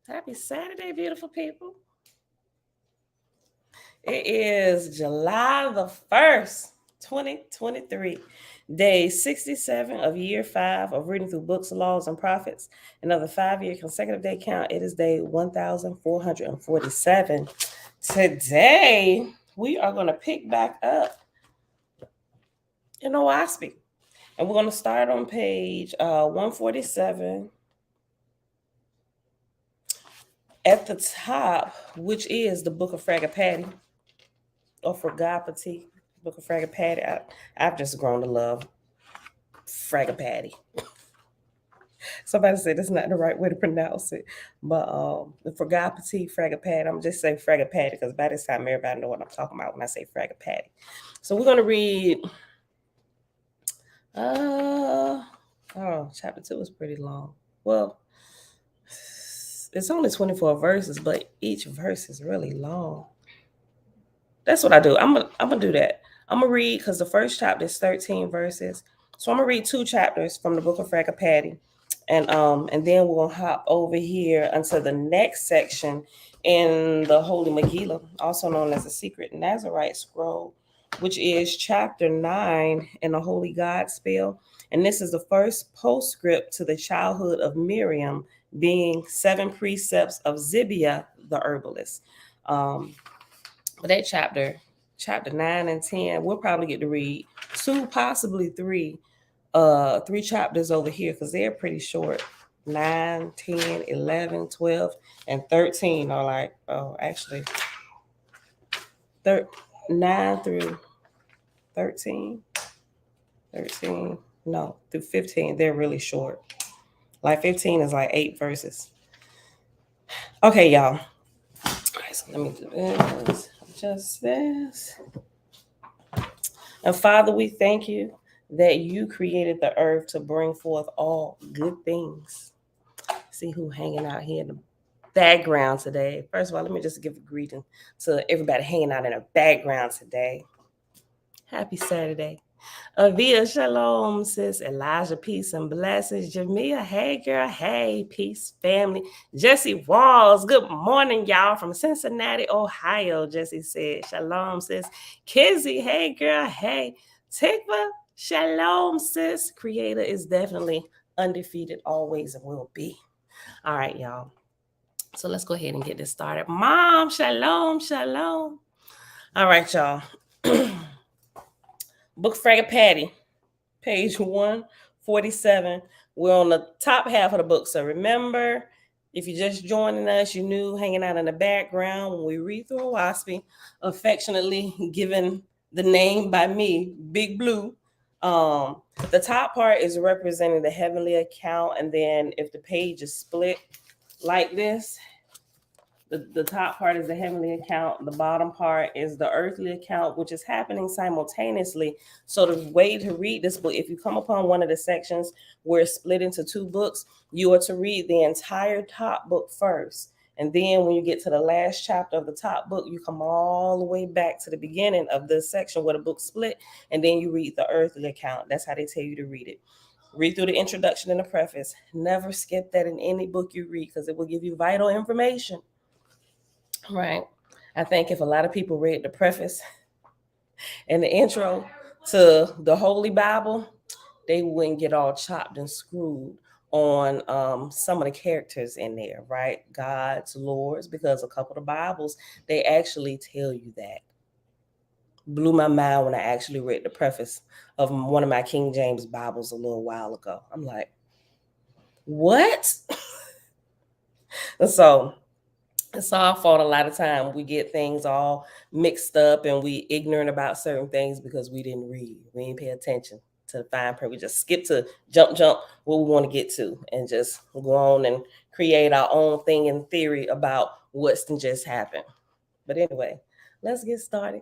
Happy Saturday, beautiful people. It is July the 1st, 2023, day 67 of year 5 of reading through books, laws, and prophets. Another 5-year consecutive day count. It is day 1447. Today, we are going to pick back up in OASP. And we're going to start on page 147 at the top, which is the Book of Fragapati, or Fragapati, Book of Fragapati. I've just grown to love Fragapati. Somebody said that's not the right way to pronounce it, but the Fragapati, Fragapati. I'm just saying Fragapati because by this time everybody know what I'm talking about when I say Fragapati. So we're gonna read. Chapter 2 is pretty long. Well, it's only 24 verses, but each verse is really long. That's what I do. I'm gonna do that. I'm gonna read because the first chapter is 13 verses. So I'm gonna read 2 chapters from the Book of Fragapati, and then we'll hop over here until the next section in the Holy Megillah, also known as the Secret Nazarite Scroll, which is chapter 9 in the Holy God Spell. And this is the first postscript to the childhood of Miriam, being 7 precepts of Zibiah the herbalist. But that chapter 9 and 10, we'll probably get to read 2, possibly 3 chapters over here because they're pretty short. 9, 10, 11, 12, and 13 are like, actually 9 through 13, no, through 15, they're really short. Like 15 is like 8 verses. Okay, y'all. All right, so let me do this. Just this. And Father, we thank you that you created the earth to bring forth all good things. See who hanging out here in the background today. First of all, let me just give a greeting to everybody hanging out in the background today. Happy Saturday. Avia Shalom, sis. Elijah, peace and blessings. Jamia, hey girl, hey, peace family. Jesse Walls, good morning, y'all, from Cincinnati, Ohio. Jesse said, Shalom, sis. Kizzy, hey girl, hey. Tikva, Shalom, sis. Creator is definitely undefeated, always and will be. All right, y'all. So let's go ahead and get this started. Mom, Shalom, Shalom. All right, y'all. Book Fragapati, page 147. We're on the top half of the book. So remember, if you're just joining us, you're new, hanging out in the background, when we read through OASP, affectionately given the name by me, Big Blue. The top part is representing the heavenly account, and then if the page is split like this, the top part is the heavenly account. The bottom part is the earthly account, which is happening simultaneously. So the way to read this book, if you come upon one of the sections where it's split into 2 books, you are to read the entire top book first. And then when you get to the last chapter of the top book, you come all the way back to the beginning of this section where the book split, and then you read the earthly account. That's how they tell you to read it. Read through the introduction and the preface. Never skip that in any book you read because it will give you vital information. Right. I think if a lot of people read the preface and the intro to the Holy Bible, they wouldn't get all chopped and screwed on some of the characters in there, right? Gods, lords, because a couple of Bibles, they actually tell you that. Blew my mind when I actually read the preface of one of my King James Bibles a little while ago. I'm like, what? So it's our fault a lot of time. We get things all mixed up and we ignorant about certain things because we didn't read. We didn't pay attention to the fine print. We just skip to jump what we want to get to and just go on and create our own thing in theory about what's just happened. But anyway, let's get started.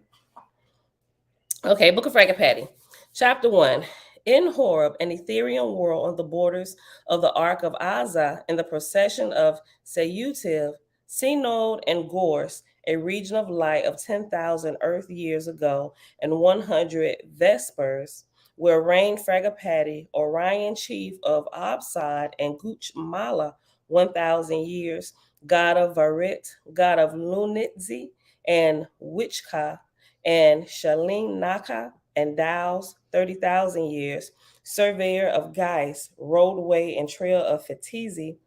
Okay, Book of Fragapati, Chapter 1. In Horeb, an Ethereal world on the borders of the Ark of Azza, in the procession of Seyutiv, Sinod, and Gorse, a region of light of 10,000 Earth years ago, and 100 Vespers, where reigned Fragapati, Orion chief of Absad and Guchmala, 1,000 years, god of Varit, god of Lunitzi and Wichka, and Shalim Naka and Daos, 30,000 years, surveyor of Geis, roadway and trail of Fetizi,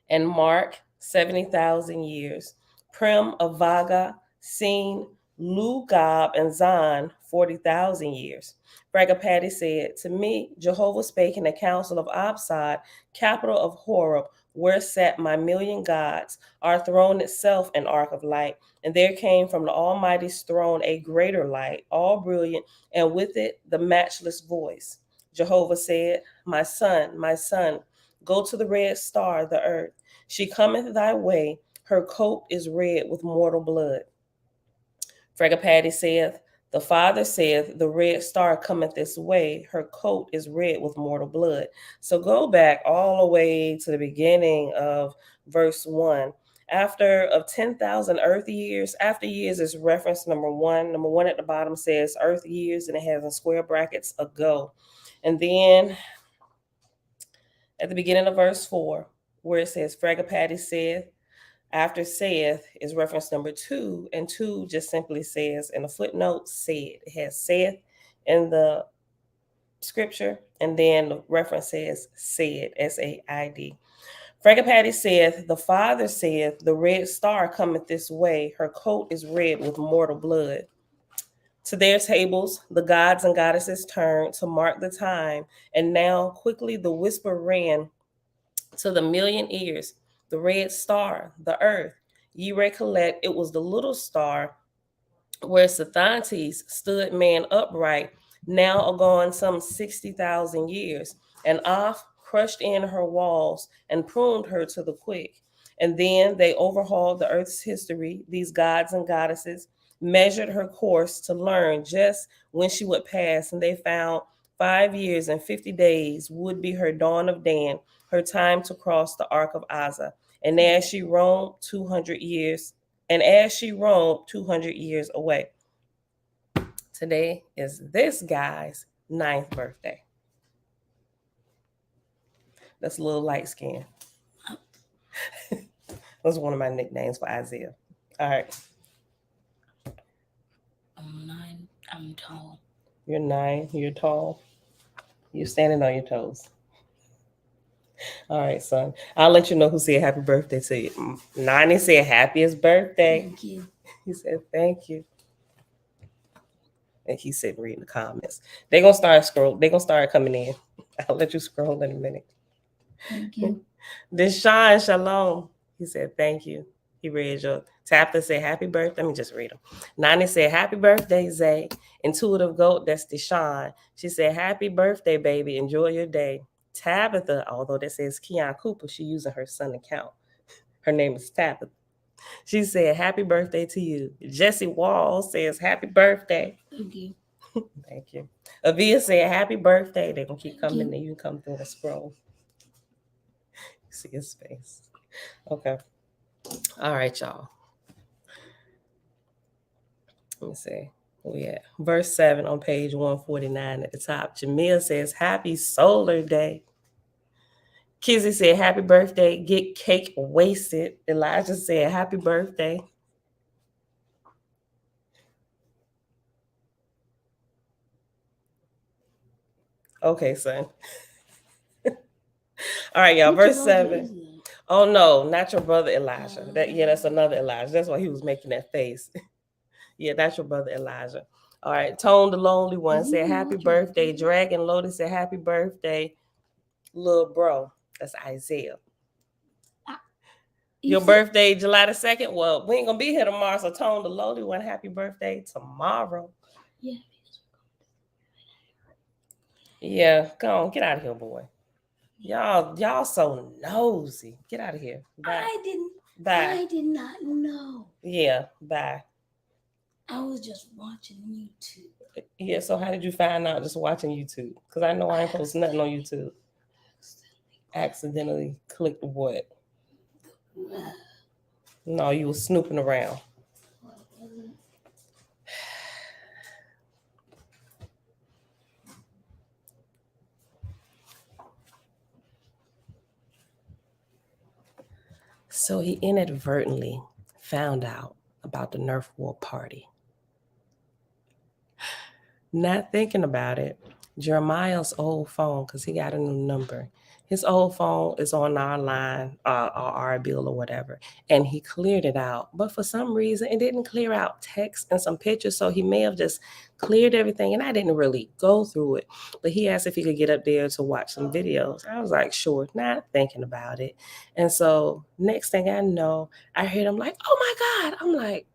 and Mark, 70,000 years, Prim of Vaga, Sin, Lugab, and Zan, 40,000 years. Bragapati said, to me, Jehovah spake in the council of Absad, capital of Horeb, where sat my million gods, our throne itself an ark of light. And there came from the Almighty's throne a greater light, all brilliant, and with it the matchless voice. Jehovah said, my son, go to the red star, the earth. She cometh thy way, her coat is red with mortal blood. Fregapati saith, the Father saith, the red star cometh this way, her coat is red with mortal blood. So go back all the way to the beginning of verse 1. After of 10,000 earth years, after years is reference number one. Number one at the bottom says earth years, and it has in square brackets ago. And then at the beginning of verse 4, where it says, Fregapati saith, after saith is reference number 2, and 2 just simply says in a footnote, said. It has saith in the scripture, and then the reference says said, S-A-I-D. Fregapati saith, the Father saith, the red star cometh this way, her coat is red with mortal blood. To their tables the gods and goddesses turned to mark the time, and now quickly the whisper ran to the million ears, the red star, the earth. Ye recollect it was the little star where Sathantes stood man upright, now agone some 60,000 years, and off crushed in her walls and pruned her to the quick. And then they overhauled the earth's history, these gods and goddesses, measured her course to learn just when she would pass, and they found 5 years and 50 days would be her dawn of Dan, her time to cross the ark of Azza. And as she roamed 200 years away. Today is this guy's 9th birthday. That's a little light skin. That's one of my nicknames for Isaiah. All right. I'm 9. I'm tall. You're 9. You're tall. You're standing on your toes. All right, son. I'll let you know who said happy birthday to you. Nani said happiest birthday. Thank you. He said thank you. And he said reading the comments. They're gonna start coming in. I'll let you scroll in a minute. Thank you. Deshaun Shalom. He said thank you. He read your Tapta said happy birthday. Let me just read them. Nani said happy birthday, Zay. Intuitive Goat, that's Deshaun. She said happy birthday, baby. Enjoy your day. Tabitha, although that says Keon Cooper, she using her son account. Her name is Tabitha. She said happy birthday to you. Jesse Wall says happy birthday. Thank you. Thank you. Avia said happy birthday. They're gonna keep coming you. and you can come through and scroll. See his face. Okay. All right, y'all. Let me see. Where we at? Verse 7 on page 149 at the top. Jamil says, happy solar day. Kizzy said, happy birthday. Get cake wasted. Elijah said, happy birthday. Okay, son. All right, y'all. Verse 7. Oh no, not your brother Elijah. That's another Elijah. That's why he was making that face. Yeah, that's your brother Elijah. All right, Tone the Lonely One said happy birthday. Dragon Lotus said happy birthday, little bro. That's Isaiah. Your birthday, July the 2nd. Well, we ain't gonna be here tomorrow, so Tone the Lonely One, happy birthday tomorrow. Yeah. Yeah, come on, get out of here, boy. Y'all so nosy. Get out of here. Bye. I did not know. Yeah, bye. I was just watching YouTube. Yeah, so how did you find out just watching YouTube? Because I know I ain't posting nothing on YouTube. Accidentally clicked what? No, you was snooping around. So he inadvertently found out about the Nerf War party. Not thinking about it, Jeremiah's old phone, because he got a new number, his old phone is on our line, or our bill or whatever, and he cleared it out. But for some reason, it didn't clear out text and some pictures, so he may have just cleared everything, and I didn't really go through it. But he asked if he could get up there to watch some videos. I was like, sure, not thinking about it. And so next thing I know, I heard him like, oh my God. I'm like,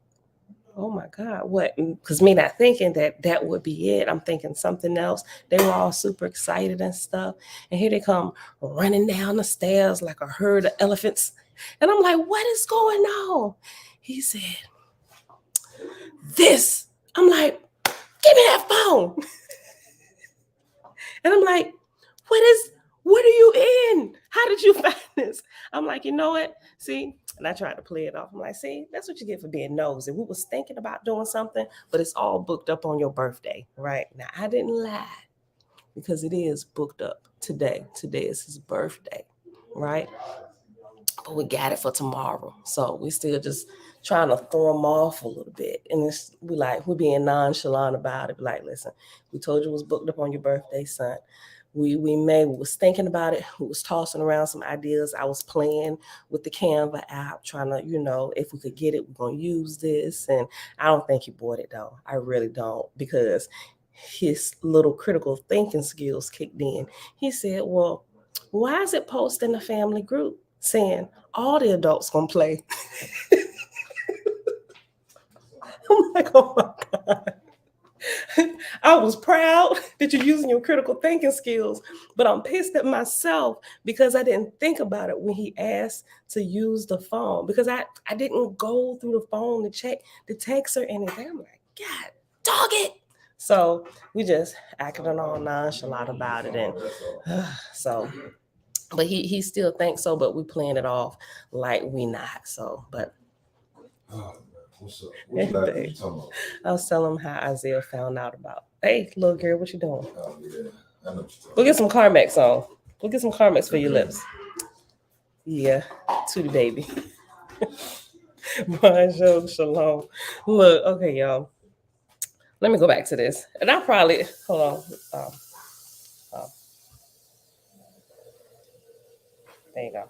oh my God, what? Because me not thinking that would be it. I'm thinking something else. They were all super excited and stuff. And here they come running down the stairs like a herd of elephants. And I'm like, what is going on? He said, this. I'm like, give me that phone. And I'm like, what are you in? How did you find this? I'm like, you know what? See, and I tried to play it off. I'm like, see, that's what you get for being nosy. We was thinking about doing something, but it's all booked up on your birthday, right? Now, I didn't lie because it is booked up today. Today is his birthday, right? But we got it for tomorrow. So we still just trying to throw him off a little bit. And we're being nonchalant about it. Like, listen, we told you it was booked up on your birthday, son. We was thinking about it. We was tossing around some ideas. I was playing with the Canva app, trying to, if we could get it, we're going to use this. And I don't think he bought it, though. I really don't, because his little critical thinking skills kicked in. He said, well, why is it posted in the family group saying all the adults going to play? I'm like, oh my God. I was proud that you're using your critical thinking skills, but I'm pissed at myself because I didn't think about it when he asked to use the phone, because I didn't go through the phone to check the text or anything. I'm like, God, dog it. So we just acted all nonchalant about it. And so, but he still thinks so, but we playing it off like we not. So, but what's up? What you talking about? I was telling him how Isaiah found out about. Hey, little girl, what you doing? Oh yeah, I know what you're Go get some Carmex on. Go get some Carmex for your lips. Yeah, to the baby. 1Jul shalom. Look, okay, y'all. Let me go back to this, and I probably hold on. There you go.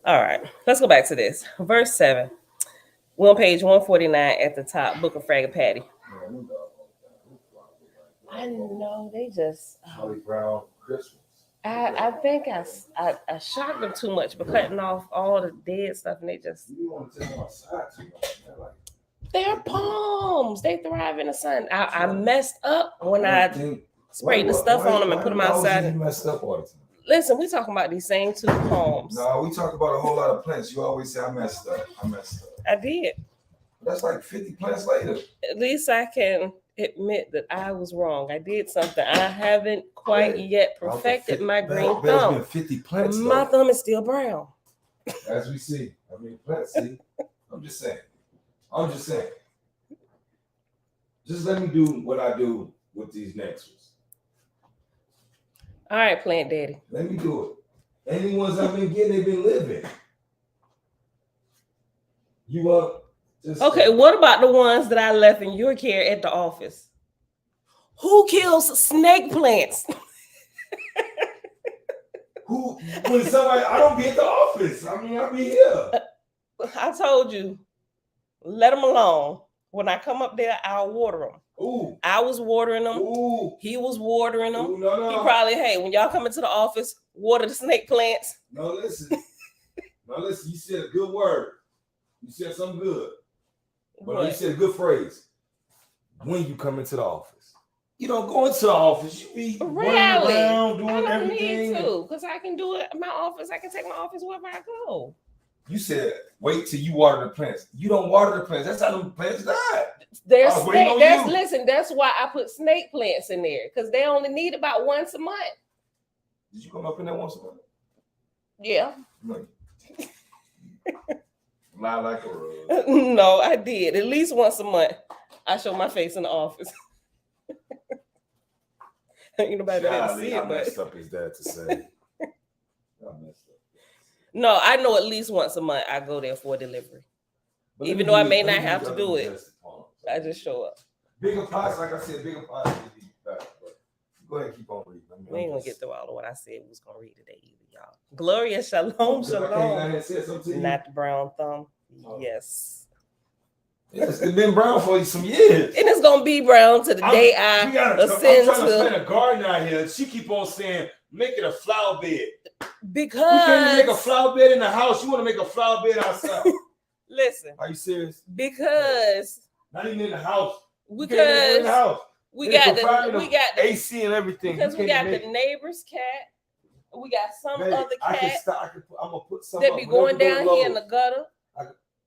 All right, let's go back to this. Verse 7. We're on page 149 at the top, Book of Fraggle Patty. I know they just. Charlie Brown Christmas. I think I shocked them too much by cutting off all the dead stuff, and they just. You want to take them outside too much, man? Like, they're palms. They thrive in the sun. I messed up when I sprayed the stuff on them and put them outside. You messed up all the time. Listen, we talking about these same two palms. No, we talk about a whole lot of plants. You always say I messed up. I did. That's like 50 plants later. At least I can admit that I was wrong. I did something. I haven't quite yet perfected my green thumb. 50 plants. My thumb is still brown. As we see. I mean, plants see. I'm just saying. Just let me do what I do with these next ones. All right, Plant Daddy. Let me do it. Any ones I've been getting, they've been living. You up? Okay, what about the ones that I left in your care at the office? Who kills snake plants? When somebody, I don't be at the office. I mean, I'll be here. I told you, let them alone. When I come up there, I'll water them. Ooh. I was watering them. Ooh. He was watering them. Ooh, no. He probably, hey, when y'all come into the office, water the snake plants. No, listen. You said a good word. You said something good. But you said a good phrase. When you come into the office. You don't go into the office. You be running around doing everything. I don't need to, because I can do it in my office. I can take my office wherever I go. You said, wait till you water the plants. You don't water the plants. That's how the plants die. Listen, that's why I put snake plants in there, because they only need about once a month. Did you come up in there once a month? Yeah. Lie like a rug. No, I did. At least once a month, I show my face in the office. Ain't nobody that see it, but messed up is that to say. I messed up. No, I know at least once a month I go there for delivery. But Even though I may not have to do it, I just show up. Bigger pots, like I said, bigger pots need to be better. But go ahead and keep on reading. We ain't gonna get through all of what I said we was gonna read today either, y'all. Gloria, shalom, shalom. Not the brown thumb. Oh. Yes. Yes, it's been brown for some years. And it's gonna be brown to the day I ascend I'm trying to plant a garden out here. She keep on saying, make it a flower bed. Because we can't make a flower bed in the house. You want to make a flower bed outside. Listen. Are you serious? Because not even in the house. Because in the house. We got the AC and everything. Because we got the neighbor's cat. We got some other cat. I'm gonna put some that be going down here in the gutter.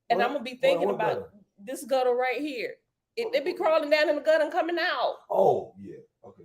And I'm gonna be thinking about gutter? This gutter right here. They be crawling down in the gutter and coming out. Oh, yeah. Okay.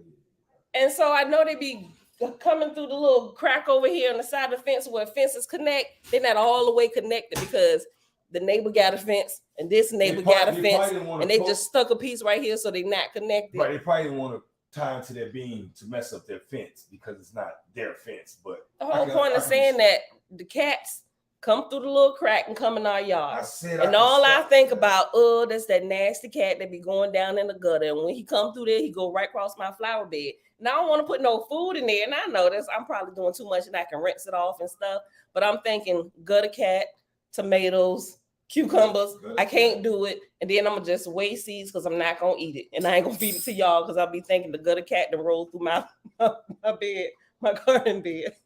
And so I know they be coming through the little crack over here on the side of the fence where fences connect. They're not all the way connected because the neighbor got a fence and this neighbor got a fence, and they just stuck a piece right here so they're not connected. But they probably didn't want to tie into their beam to mess up their fence because it's not their fence. But the whole point of saying that the cats come through the little crack and come in our yard. And all I think about, that's that nasty cat that be going down in the gutter. And when he come through there, he go right across my flower bed. Now I don't want to put no food in there. And I know this, I'm probably doing too much and I can rinse it off and stuff. But I'm thinking gutter cat, tomatoes, cucumbers. I can't do it. And then I'm going to just waste seeds because I'm not going to eat it. And I ain't going to feed it to y'all because I'll be thinking the gutter cat to roll through my bed, my garden bed.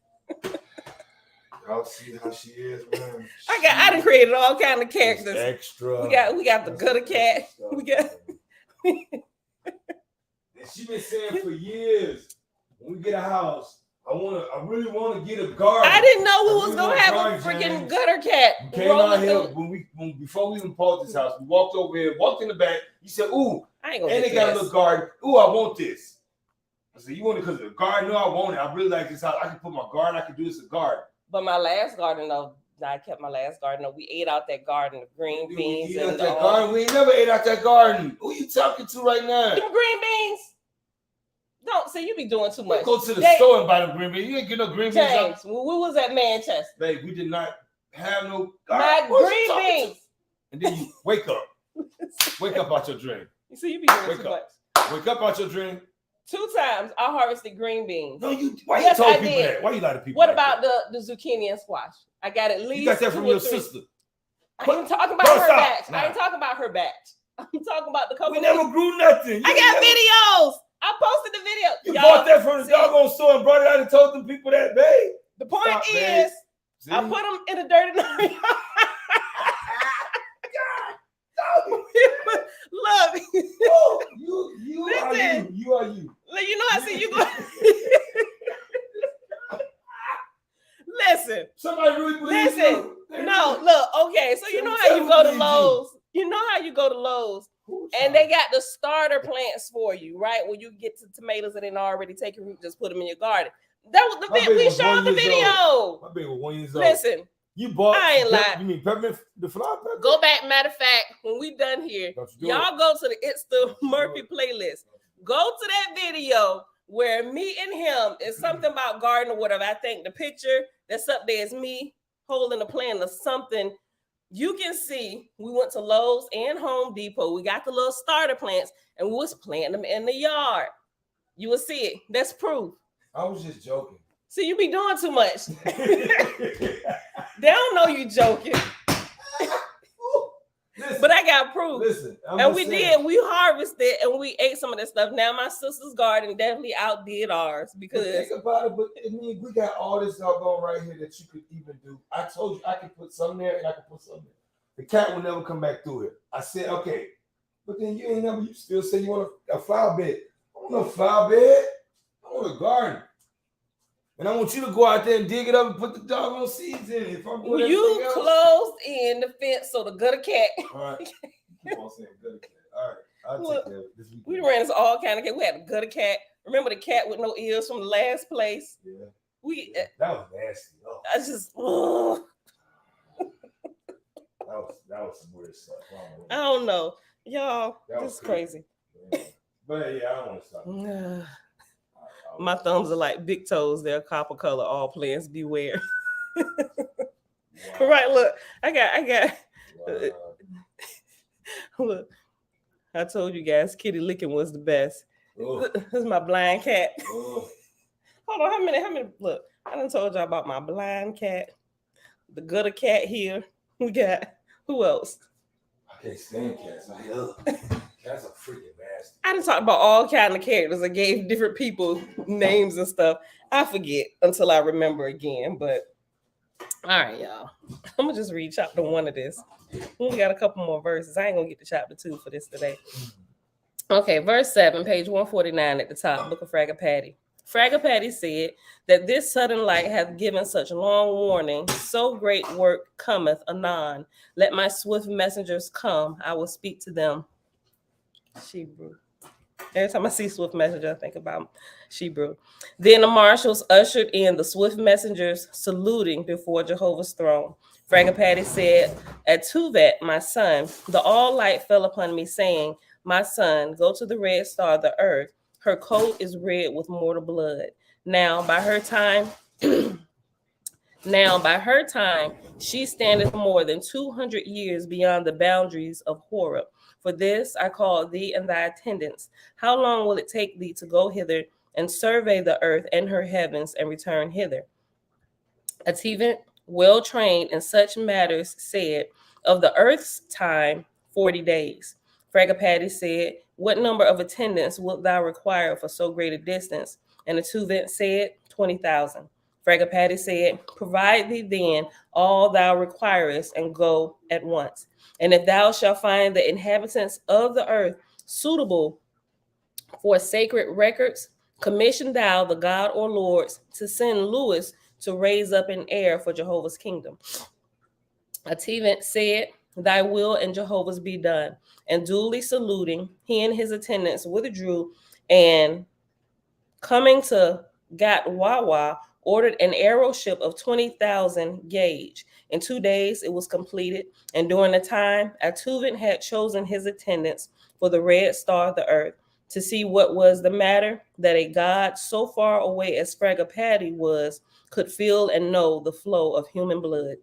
Y'all see how she is, man. I done created all kind of characters. Extra. We got the gutter cat. We got. She been saying for years, when we get a house, I really want to get a garden. I didn't know we was gonna have a freaking gutter cat. We came out here before we even bought this house. We walked over here, walked in the back. You said, "Ooh," and they got a little garden. "Ooh, I want this." I said, "You want it because of the garden?" "No, I want it. I really like this house. I can put my garden. I can do this a garden." But my last garden, though, I kept my last garden. Though, we ate out that garden of green beans. We ain't never ate out that garden. Who you talking to right now? Them green beans. Don't say you be doing too much. Go to the store and buy them green beans. You ain't get no green beans. James, we was at Manchester. Babe, we did not have no green beans. And then you wake up. Wake up out your dream. You see, you be doing too much. Wake up out your dream. 2 times I harvested green beans. No, why you told people that? Why you lie to people? What about the zucchini and squash? I got at least. You got that from your sister. I ain't talking about her batch. I ain't talking about her batch. I'm talking about the couple. We never grew nothing. I got videos. I posted the video. You bought that from the doggone store and brought it out and told them people that, babe. The point is, I put them in a dirty yard. Look. Oh, you are you. You know I see you go. Listen. Somebody really believes you. No, look, okay. So you know how you go to Lowe's. You know how you go to Lowe's and they got the starter plants for you, right? When you get to tomatoes and then already take your root, just put them in your garden. That was the bit we showed the video. My baby was 1 year old. Listen. You bought. I ain't lying. You mean peppermint, the flower pepper? Go back. Matter of fact, when we done here, y'all go to the It's the Murphy playlist. Go to that video where me and him is something about garden or whatever. I think the picture that's up there is me holding a plant or something. You can see we went to Lowe's and Home Depot. We got the little starter plants and we was planting them in the yard. You will see it. That's proof. I was just joking. See, you be doing too much. They don't know you joking. Listen, but I got proof. Listen, and we harvested and we ate some of that stuff. Now my sister's garden definitely outdid ours because think about it. But I mean, we got all this doggone right here that you could even do. I told you I could put some there and I could put some there. The cat will never come back through it. I said, okay, but then you still say you want a flower bed. I want no flower bed. I want a garden. And I want you to go out there and dig it up and put the doggone seeds in it. You closed in the fence so the gutter cat. All right. Keep on saying gutter cat. All right. I'll take care of it this weekend. We ran into all kind of cat. We had a gutter cat. Remember the cat with no ears from the last place? Yeah. That was nasty. Oh. I just. That was some weird stuff. I don't know. Y'all, this is crazy. Yeah. But yeah, I don't want to stop. My thumbs are like big toes. They're copper color. All plants beware. Wow. Right, look, I got Wow. look, I told you guys kitty licking was the best. Oh. This is my blind cat. Oh. Hold on, how many look, I done told y'all about my blind cat, the gutter cat here. We got who else? I can't stand cats. Cats are freaking nasty. I done talked about all kind of characters. I gave different people names and stuff. I forget until I remember again. But all right, y'all. I'm gonna just read chapter 1 of this. We only got a couple more verses. I ain't gonna get to chapter 2 for this today. Okay, verse 7, page 149 at the top, Book of Fragapati. Fragapati said that this sudden light hath given such long warning, so great work cometh anon. Let my swift messengers come, I will speak to them. Shebrew. Every time I see swift messenger, I think about Shebrew. Then the marshals ushered in the swift messengers, saluting before Jehovah's throne. Fragapati said, "At Tuvet, my son, the all light fell upon me, saying, my son, go to the red star, the earth. Her coat is red with mortal blood. Now by her time, she standeth more than 200 years beyond the boundaries of Horeb. For this I call thee and thy attendants. How long will it take thee to go hither and survey the earth and her heavens and return hither?" A Tevant, well trained in such matters, said, "Of the earth's time, 40 days. Fragapati said, "What number of attendants wilt thou require for so great a distance?" And the Tevant said, 20,000. Fragapati said, "Provide thee then all thou requirest and go at once. And if thou shalt find the inhabitants of the earth suitable for sacred records, commission thou the God or lords to send Lewis to raise up an heir for Jehovah's kingdom." A Tevant said, "Thy will and Jehovah's be done." And duly saluting, he and his attendants withdrew, and coming to Gatwawa, ordered an arrow ship of 20,000 gauge. In 2 days it was completed, and during the time Atuvant had chosen his attendants for the red star of the earth, to see what was the matter, that a god so far away as Fragapati was could feel and know the flow of human blood.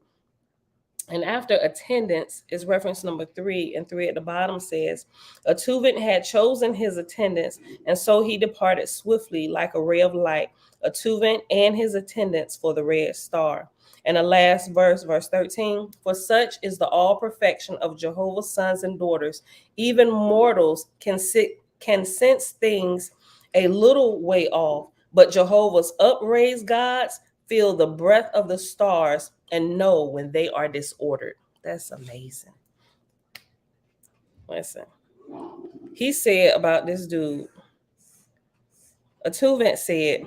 And after attendance is reference number 3, and 3 at the bottom says, Atuvant had chosen his attendants, and so he departed swiftly like a ray of light, Atuvant and his attendants for the red star. And the last verse, verse 13, for such is the all perfection of Jehovah's sons and daughters, even mortals can sense things a little way off, but Jehovah's upraised gods feel the breath of the stars and know when they are disordered. That's amazing. Listen, he said about this dude, Atuvant said,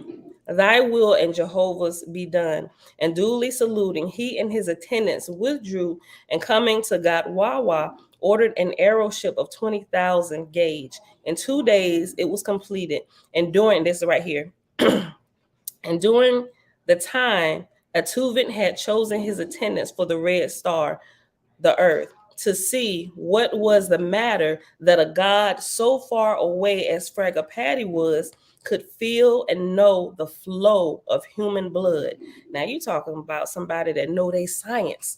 "Thy will and Jehovah's be done." And duly saluting, he and his attendants withdrew, and coming to Gatwawa, ordered an arrow ship of 20,000 gauge. In 2 days it was completed. And during this right here, and during the time Atuvant had chosen his attendants for the red star, the earth, to see what was the matter, that a god so far away as Fragapati was could feel and know the flow of human blood. Now you talking about somebody that know they science.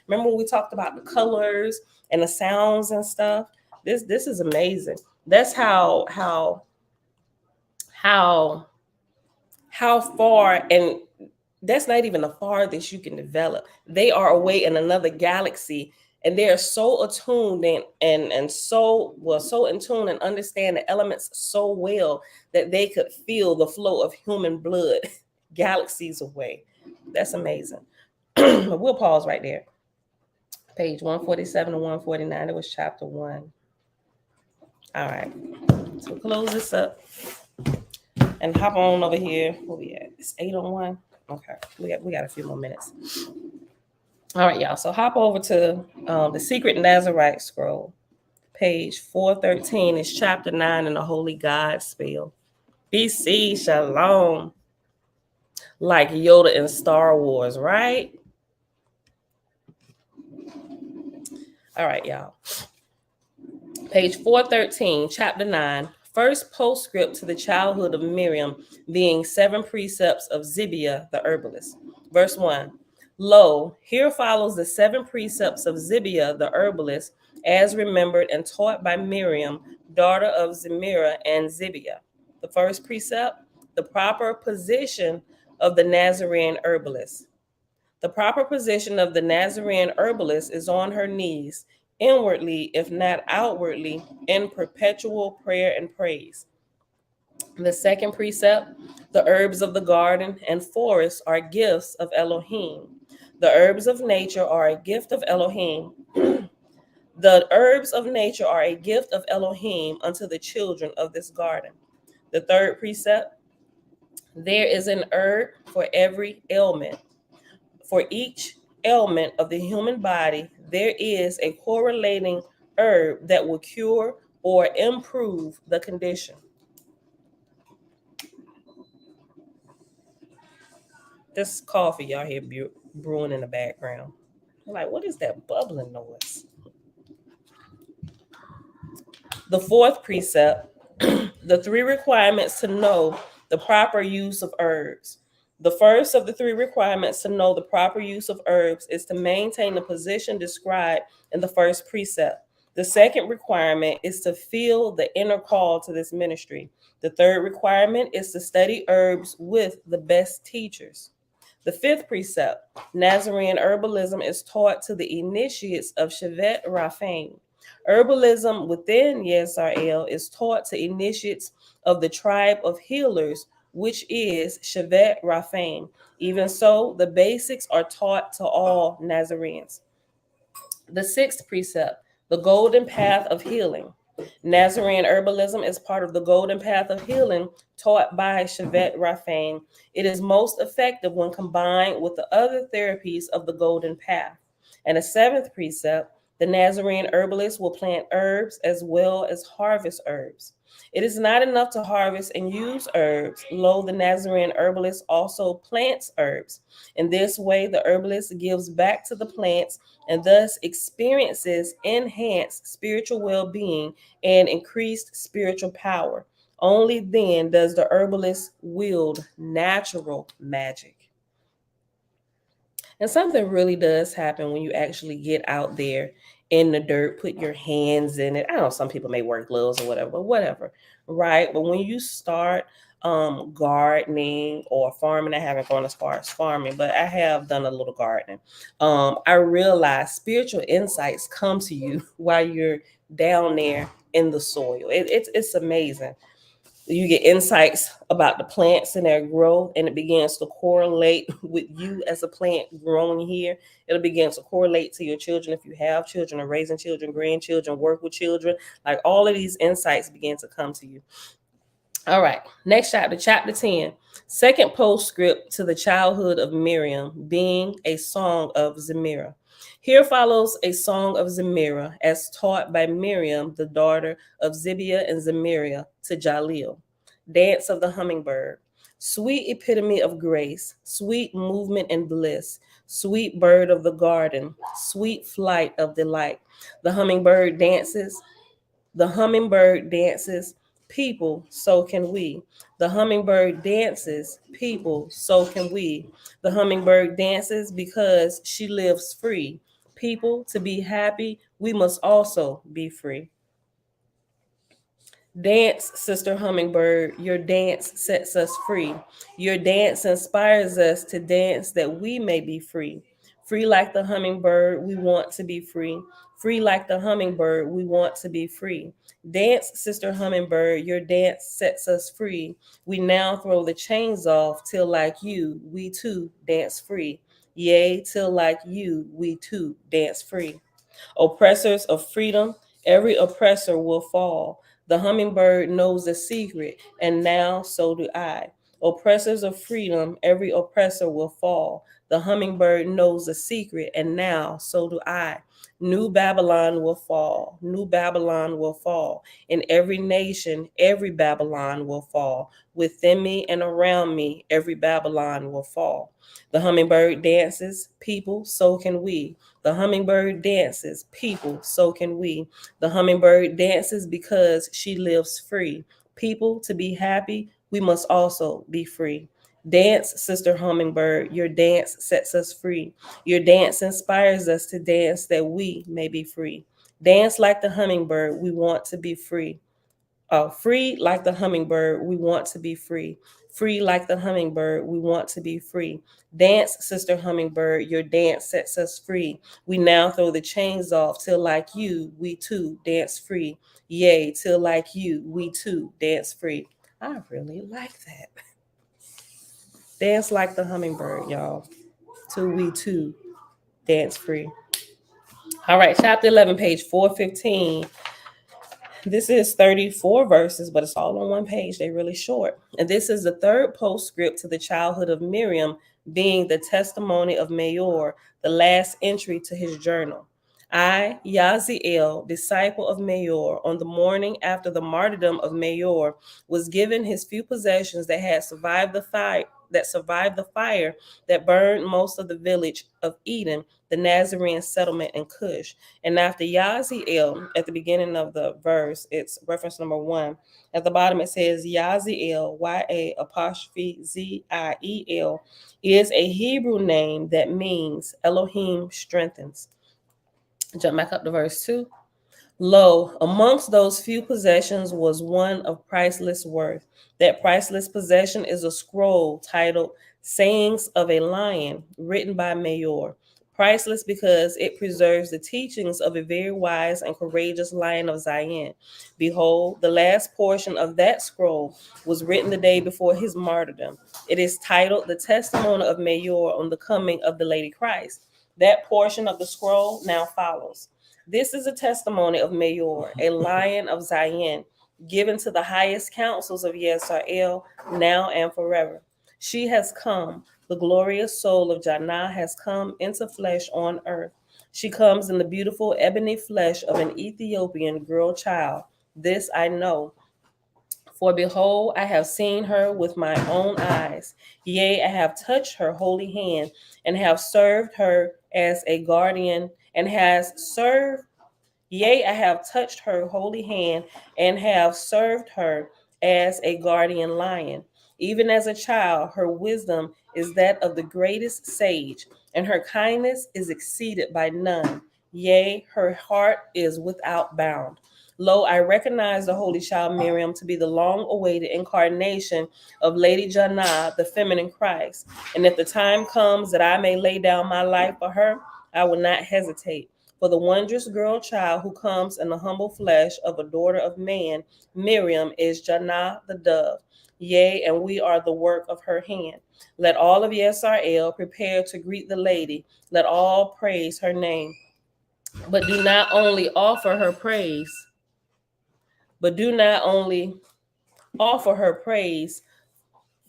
Remember when we talked about the colors and the sounds and stuff? This is amazing. That's how far, and that's not even the farthest you can develop. They are away in another galaxy, and they are so attuned and so in tune and understand the elements so well that they could feel the flow of human blood galaxies away. That's amazing. But we'll pause right there. Page 147 to 149. It was chapter 1. All right. So close this up and hop on over here. Where we at? It's 8:01. Okay, we got a few more minutes. All right, y'all. So hop over to the Secret Nazarite Scroll. Page 413 is chapter 9 in the Holy God spell. BC Shalom. Like Yoda in Star Wars, right? All right, y'all. Page 413, chapter 9. First postscript to the childhood of Miriam, being 7 precepts of Zibiah the herbalist. Verse 1. Lo, here follows the 7 precepts of Zibiah the herbalist, as remembered and taught by Miriam, daughter of Zemira and Zibiah. The first precept, the proper position of the Nazarene herbalist. The proper position of the Nazarene herbalist is on her knees, inwardly, if not outwardly, in perpetual prayer and praise. The second precept, the herbs of the garden and forest are gifts of Elohim. The herbs of nature are a gift of Elohim. The herbs of nature are a gift of Elohim unto the children of this garden. The third precept, there is an herb for every ailment. For each ailment of the human body, there is a correlating herb that will cure or improve the condition. This coffee y'all hear brewing in the background. I'm like, what is that bubbling noise? The fourth precept, the 3 requirements to know the proper use of herbs. The first of the 3 requirements to know the proper use of herbs is to maintain the position described in the first precept. The second requirement is to feel the inner call to this ministry. The third requirement is to study herbs with the best teachers. The fifth precept, Nazarene herbalism is taught to the initiates of Shevet Raphaim. Herbalism within Yisrael is taught to initiates of the tribe of healers, which is Shevet Raphaim. Even so, the basics are taught to all Nazarenes. The sixth precept, the golden path of healing. Nazarene herbalism is part of the golden path of healing taught by Shevet Raphaim. It is most effective when combined with the other therapies of the golden path. And the seventh precept, the Nazarene herbalist will plant herbs as well as harvest herbs. It is not enough to harvest and use herbs. Lo, the Nazarene herbalist also plants herbs. In this way, the herbalist gives back to the plants and thus experiences enhanced spiritual well-being and increased spiritual power. Only then does the herbalist wield natural magic. And something really does happen when you actually get out there in the dirt, put your hands in it. I know some people may wear gloves or whatever, right? But when you start gardening or farming, I haven't gone as far as farming, but I have done a little gardening. I realize spiritual insights come to you while you're down there in the soil. It's amazing. You get insights about the plants and their growth, and it begins to correlate with you as a plant growing here. It'll begin to correlate to your children if you have children, or raising children, grandchildren, work with children. Like, all of these insights begin to come to you. All right, next chapter, chapter 10. Second postscript to the childhood of Miriam, being a song of Zemira. Here follows a song of Zemira as taught by Miriam, the daughter of Zibiah and Zemira, to Jalil. Dance of the hummingbird. Sweet epitome of grace, sweet movement and bliss, sweet bird of the garden, sweet flight of delight. The hummingbird dances, people, so can we. The hummingbird dances, people, so can we. The hummingbird dances because she lives free. People, to be happy, we must also be free. Dance, sister hummingbird, your dance sets us free. Your dance inspires us to dance that we may be free. Free like the hummingbird, we want to be free. Free like the hummingbird, we want to be free. Dance, sister hummingbird, your dance sets us free. We now throw the chains off till like you, we too dance free. Yea, till like you, we too dance free. Oppressors of freedom, every oppressor will fall. The hummingbird knows the secret, and now so do I. Oppressors of freedom, every oppressor will fall. The hummingbird knows the secret, and now so do I. New Babylon will fall. New Babylon will fall. In every nation, every Babylon will fall. Within me and around me, every Babylon will fall. The hummingbird dances, people, so can we. The hummingbird dances, people, so can we. The hummingbird dances because she lives free. People, to be happy, we must also be free. Dance, sister hummingbird, your dance sets us free. Your dance inspires us to dance that we may be free. Dance like the hummingbird, we want to be free. Free like the hummingbird, we want to be free. Free like the hummingbird, we want to be free. Dance, sister hummingbird, your dance sets us free. We now throw the chains off till like you, we too dance free. Yay, till like you, we too dance free. I really like that. Dance like the hummingbird, y'all. Till we too dance free. All right, chapter 11, page 415. This is 34 verses, but it's all on one page. They're really short. And this is the third postscript to the childhood of Miriam, being the testimony of Mayor, the last entry to his journal. I, Yaziel, disciple of Mayor, on the morning after the martyrdom of Mayor, was given his few possessions that had survived the fire that burned most of the village of Eden, the Nazarene settlement in Cush. And after Yaziel, at the beginning of the verse, it's reference number 1. At the bottom it says Yaziel, Y-A apostrophe Z-I-E-L, is a Hebrew name that means Elohim strengthens. Jump back up to verse 2. Lo, amongst those few possessions was one of priceless worth. That priceless possession is a scroll titled Sayings of a Lion, written by Mayor. Priceless because it preserves the teachings of a very wise and courageous lion of Zion. Behold, the last portion of that scroll was written the day before his martyrdom. It is titled The Testimony of Mayor on the Coming of the Lady Christ. That portion of the scroll now follows. This is a testimony of Mayor, a lion of Zion, given to the highest councils of Yisrael, now and forever. She has come, the glorious soul of Jannah has come into flesh on earth. She comes in the beautiful ebony flesh of an Ethiopian girl child. This I know. For behold, I have seen her with my own eyes. Yea, I have touched her holy hand and have served her as a guardian and has served. Yea, I have touched her holy hand and have served her as a guardian lion. Even as a child, her wisdom is that of the greatest sage, and her kindness is exceeded by none. Yea, her heart is without bound. Lo, I recognize the holy child Miriam to be the long-awaited incarnation of Lady Jannah, the feminine Christ. And if the time comes that I may lay down my life for her, I will not hesitate. For the wondrous girl child who comes in the humble flesh of a daughter of man, Miriam, is Jannah the dove. Yea, and we are the work of her hand. Let all of Yisrael prepare to greet the lady. Let all praise her name. But do not only offer her praise,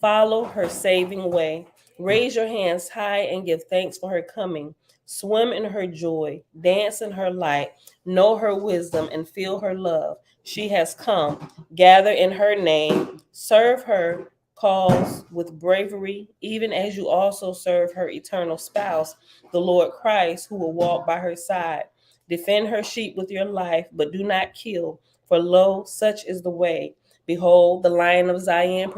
follow her saving way. Raise your hands high and give thanks for her coming. Swim in her joy, dance in her light, know her wisdom and feel her love. She has come. Gather in her name, serve her cause with bravery, even as you also serve her eternal spouse, the Lord Christ, who will walk by her side. Defend her sheep with your life, but do not kill, for lo, such is the way. Behold, the lion of Zion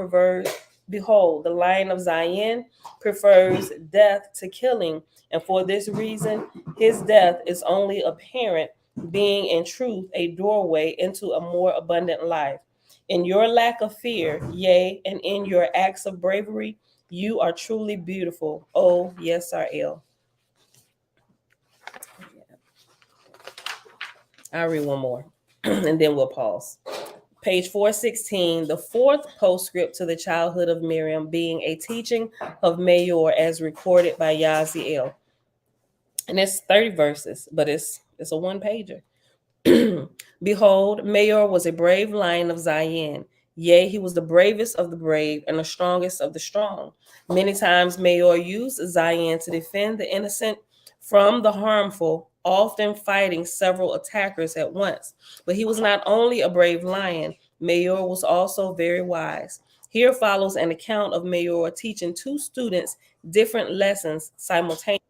prefers death to killing, and for this reason, his death is only apparent, being in truth a doorway into a more abundant life. In your lack of fear, yea, and in your acts of bravery, you are truly beautiful, O Yisrael. I'll read one more, and then we'll pause. Page 416, the fourth postscript to the childhood of Miriam, being a teaching of Mayor as recorded by Yaziel. And it's 30 verses, but it's a one-pager. Behold, Mayor was a brave lion of Zion. Yea, he was the bravest of the brave and the strongest of the strong. Many times Mayor used Zion to defend the innocent from the harmful, often fighting several attackers at once. But he was not only a brave lion, Mayor was also very wise. Here follows an account of Mayor teaching two students different lessons simultaneously.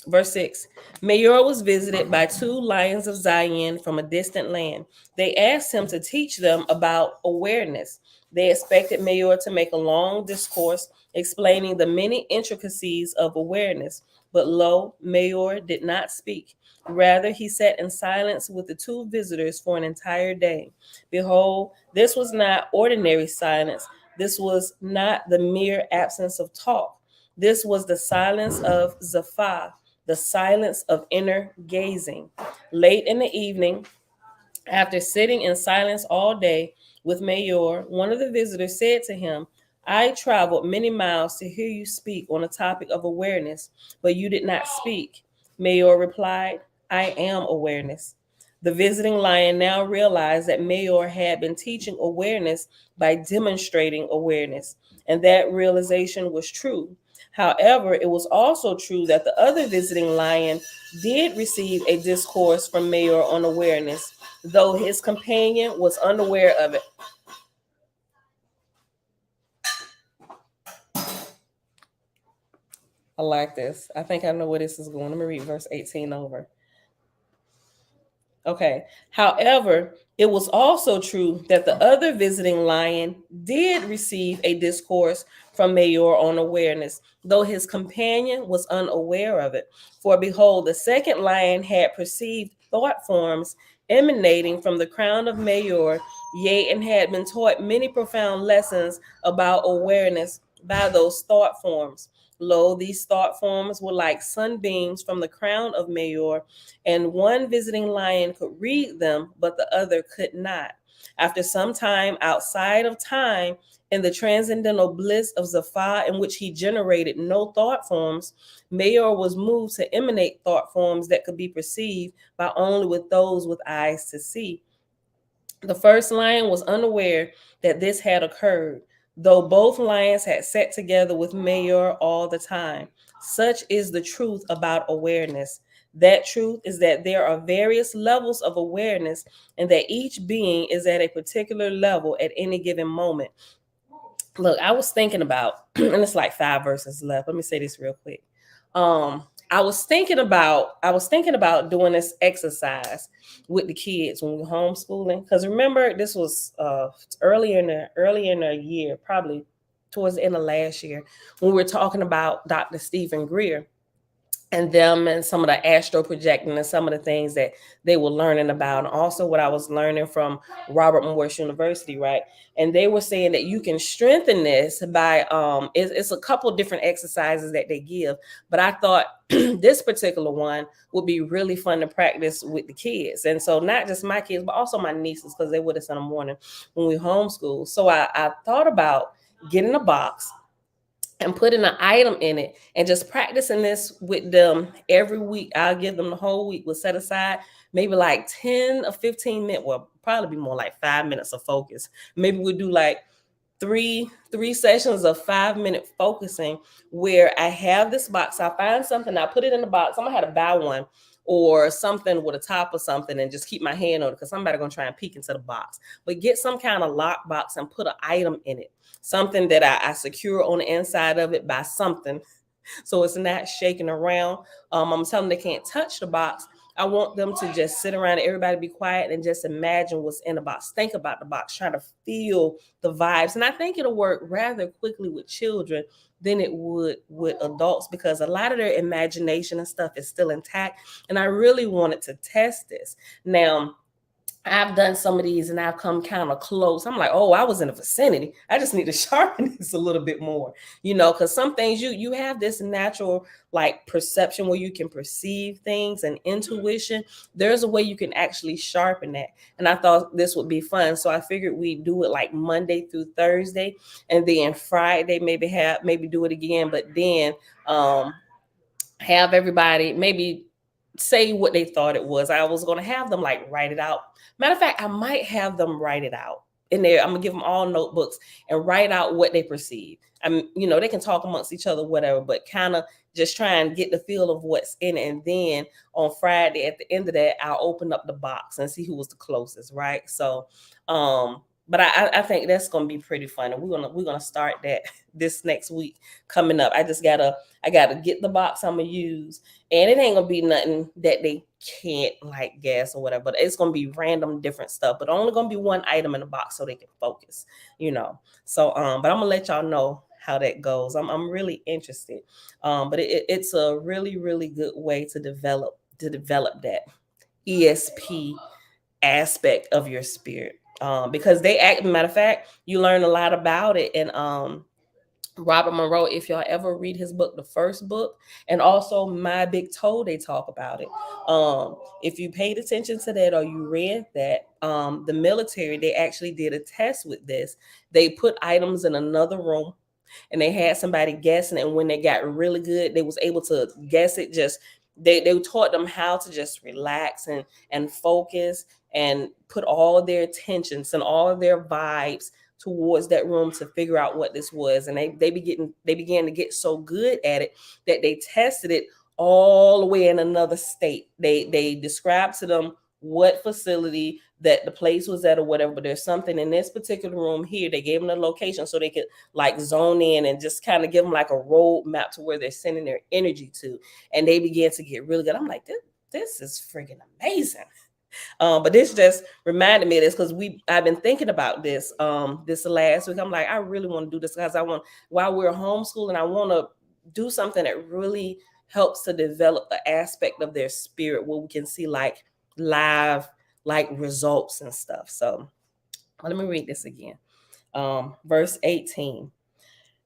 Verse 6, Mayor was visited by 2 lions of Zion from a distant land. They asked him to teach them about awareness. They expected Mayor to make a long discourse explaining the many intricacies of awareness. But lo, Mayor did not speak. Rather, he sat in silence with the 2 visitors for an entire day. Behold, this was not ordinary silence. This was not the mere absence of talk. This was the silence of Zaphah, the silence of inner gazing. Late in the evening, after sitting in silence all day with Mayor, one of the visitors said to him, I traveled many miles to hear you speak on the topic of awareness, but you did not speak. Mayor replied, I am awareness. The visiting lion now realized that Mayor had been teaching awareness by demonstrating awareness, and that realization was true. However, it was also true that the other visiting lion did receive a discourse from Mayor on awareness, though his companion was unaware of it. I like this. I think I know where this is going. Let me read verse 18 over. Okay. However, it was also true that the other visiting lion did receive a discourse from Mayor on awareness, though his companion was unaware of it. For behold, the second lion had perceived thought forms emanating from the crown of Mayor, yea, and had been taught many profound lessons about awareness by those thought forms. Lo, these thought forms were like sunbeams from the crown of Mayor, and one visiting lion could read them, but the other could not. After some time outside of time, in the transcendental bliss of Zaphah, in which he generated no thought forms, Mayor was moved to emanate thought forms that could be perceived by only with those with eyes to see. The first lion was unaware that this had occurred, though both lions had sat together with Mayor all the time. Such is the truth about awareness. That truth is that there are various levels of awareness and that each being is at a particular level at any given moment. Look, I was thinking about, and it's like 5 verses left. Let me say this real quick. I was thinking about doing this exercise with the kids when we were homeschooling. Because remember, this was earlier in the year, probably towards the end of last year, when we were talking about Dr. Stephen Greer and them and some of the astro projecting and some of the things that they were learning about, and also what I was learning from Robert Morris University, right? And they were saying that you can strengthen this by it's a couple different exercises that they give, but I thought this particular one would be really fun to practice with the kids. And so not just my kids, but also my nieces, because they with us in the morning when we homeschool. So I thought about getting a box and putting an item in it and just practicing this with them every week. I'll give them the whole week. We'll set aside maybe like 10 or 15 minutes, well, probably be more like 5 minutes of focus. Maybe we'll do like three sessions of 5-minute focusing where I have this box. I find something, I put it in the box. I'm gonna have to buy one or something with a top or something and just keep my hand on it because somebody's gonna try and peek into the box. But get some kind of lock box and put an item in it, something that I secure on the inside of it by something, so it's not shaking around. I'm telling them they can't touch the box. I want them to just sit around and everybody be quiet and just imagine what's in the box. Think about the box, try to feel the vibes. And I think it'll work rather quickly with children than it would with adults because a lot of their imagination and stuff is still intact. And I really wanted to test this. Now, I've done some of these and I've come kind of close. I'm like, oh, I was in the vicinity. I just need to sharpen this a little bit more, because some things you have this natural like perception where you can perceive things and intuition. There's a way you can actually sharpen that. And I thought this would be fun. So I figured we'd do it like Monday through Thursday and then Friday, maybe do it again, but then have everybody maybe say what they thought it was. I was going to have them like write it out. Matter of fact, I might have them write it out in there. I'm gonna give them all notebooks and write out what they perceive. They can talk amongst each other, whatever, but kind of just try and get the feel of what's in it. And then on Friday, at the end of that, I'll open up the box and see who was the closest, right? So But I think that's gonna be pretty fun, and we're gonna start that this next week coming up. I gotta get the box I'm gonna use, and it ain't gonna be nothing that they can't like guess or whatever. But it's gonna be random different stuff, but only gonna be one item in the box so they can focus, you know. So but I'm gonna let y'all know how that goes. I'm really interested. But it's a really really good way to develop that ESP aspect of your spirit. Because matter of fact, you learn a lot about it. And Robert Monroe, if y'all ever read his book, the first book, and also My Big Toe, they talk about it. If you paid attention to that or you read that, the military, they actually did a test with this. They put items in another room and they had somebody guessing, and when they got really good, they was able to guess it. Just they taught them how to just relax and focus and put all of their attentions and all of their vibes towards that room to figure out what this was. And they began to get so good at it that they tested it all the way in another state. They described to them what facility that the place was at or whatever, but there's something in this particular room here. They gave them the location so they could like zone in and just kind of give them like a road map to where they're sending their energy to. And they began to get really good. I'm like, this is freaking amazing. But this just reminded me of this because I've been thinking about this this last week. I'm like, I really want to do this because while we're homeschooling, I want to do something that really helps to develop an aspect of their spirit where we can see like live like results and stuff. So let me read this again. Verse 18.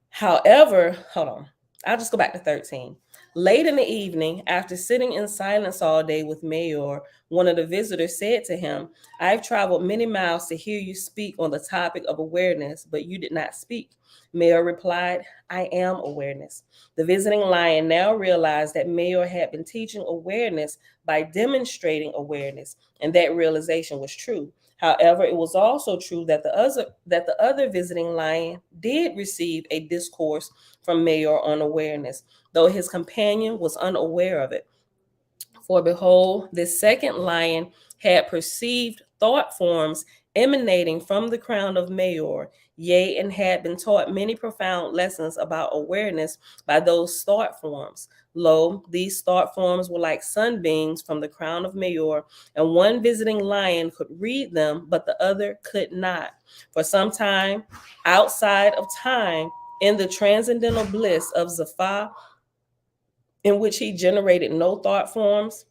However, hold on. I'll just go back to 13. Late in the evening, after sitting in silence all day with Mayor, one of the visitors said to him, I've traveled many miles to hear you speak on the topic of awareness, but you did not speak. Mayor replied, I am awareness. The visiting lion now realized that Mayor had been teaching awareness by demonstrating awareness, and that realization was true. However, it was also true that the other visiting lion did receive a discourse from Mayor on awareness, though his companion was unaware of it. For behold, this second lion had perceived thought forms emanating from the crown of Mayor, yea, and had been taught many profound lessons about awareness by those thought forms. Lo, these thought forms were like sunbeams from the crown of Mayor, and one visiting lion could read them, but the other could not. For some time, outside of time, in the transcendental bliss of Zafar, in which he generated no thought forms,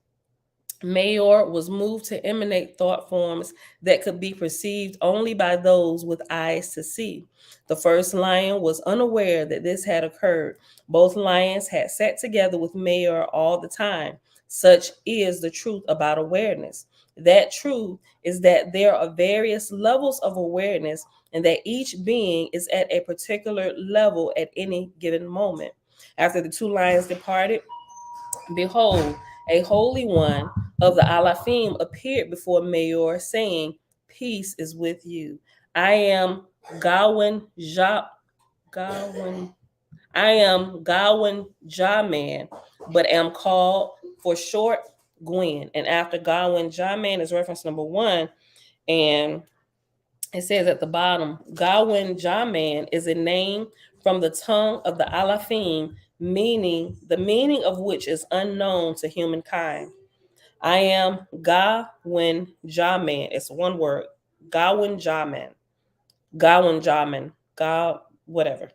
Mayor was moved to emanate thought forms that could be perceived only by those with eyes to see. The first lion was unaware that this had occurred. Both lions had sat together with Mayor all the time. Such is the truth about awareness. That truth is that there are various levels of awareness and that each being is at a particular level at any given moment. After the two lions departed, behold, a holy one of the Alafim appeared before Mayor, saying, Peace is with you. I am Gawain Gawain. I am Gawain Jaman, but am called for short Gwen. And after Gawain Jaman is reference number 1, and it says at the bottom, Gawain Jaman is a name from the tongue of the Alafim, the meaning of which is unknown to humankind. I am Gawain Jaman. It's one word. Gawain Jaman. Gawain Jaman. Whatever.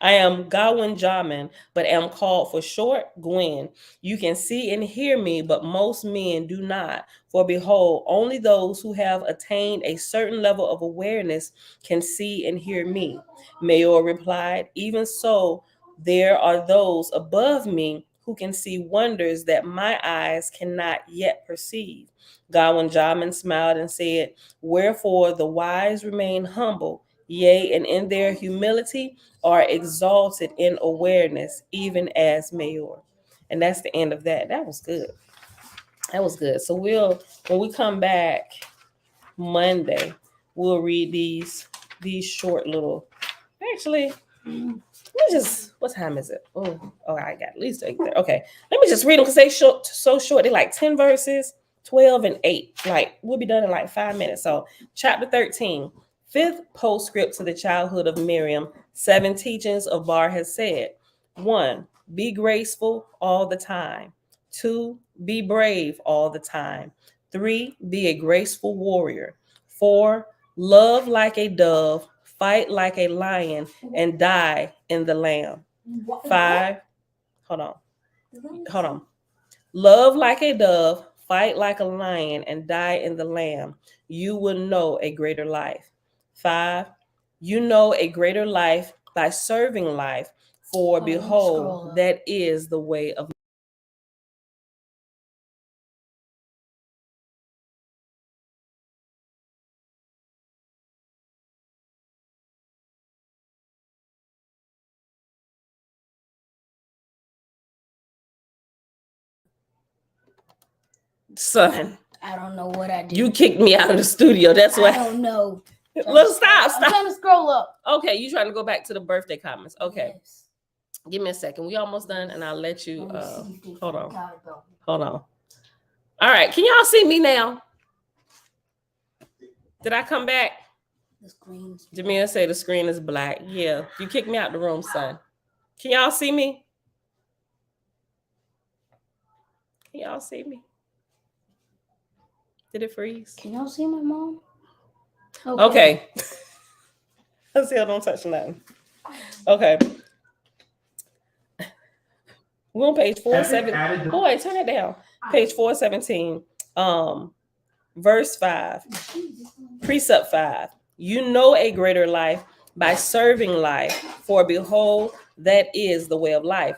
I am Gawain Jaman, but am called for short Gwen. You can see and hear me, but most men do not. For behold, only those who have attained a certain level of awareness can see and hear me. Mayor replied, Even so, there are those above me who can see wonders that my eyes cannot yet perceive. Gawain Jaman smiled and said, Wherefore the wise remain humble, yea, and in their humility are exalted in awareness, even as Mayor. And that's the end of that. That was good. That was good. So when we come back Monday, we'll read these short little. Actually, what time is it? Oh, I got at least 8 there. Okay, let me just read them because they so short. They're like 10 verses, 12 and 8. Like we'll be done in like 5 minutes. So chapter 13. Fifth postscript to the childhood of Miriam, 7 teachings of Bar has said. 1. Be graceful all the time. 2. Be brave all the time. 3. Be a graceful warrior. 4. Love like a dove, fight like a lion, and die in the lamb. 5. Hold on. Love like a dove, fight like a lion, and die in the lamb. You will know a greater life. 5. You know a greater life by serving life, for behold, that is the way of. Son, I don't know what I did. you kicked me out of the studio. That's why. I don't know. Look, stop. I'm trying to scroll up. Okay, you trying to go back to the birthday comments. Okay. Yes. Give me a second. We almost done, and I'll let you. Hold on. Hold on. All right. Can y'all see me now? Did I come back? The screen's Jamia say the screen is black. Yeah. You kicked me out the room, son. Can y'all see me? Can y'all see me? Did it freeze? Can y'all see my mom? Okay. Let's see. Don't touch nothing. Okay. We're on page 417. Boy, turn it down. Page 417. Verse 5. Precept 5. You know a greater life by serving life, for behold, that is the way of life.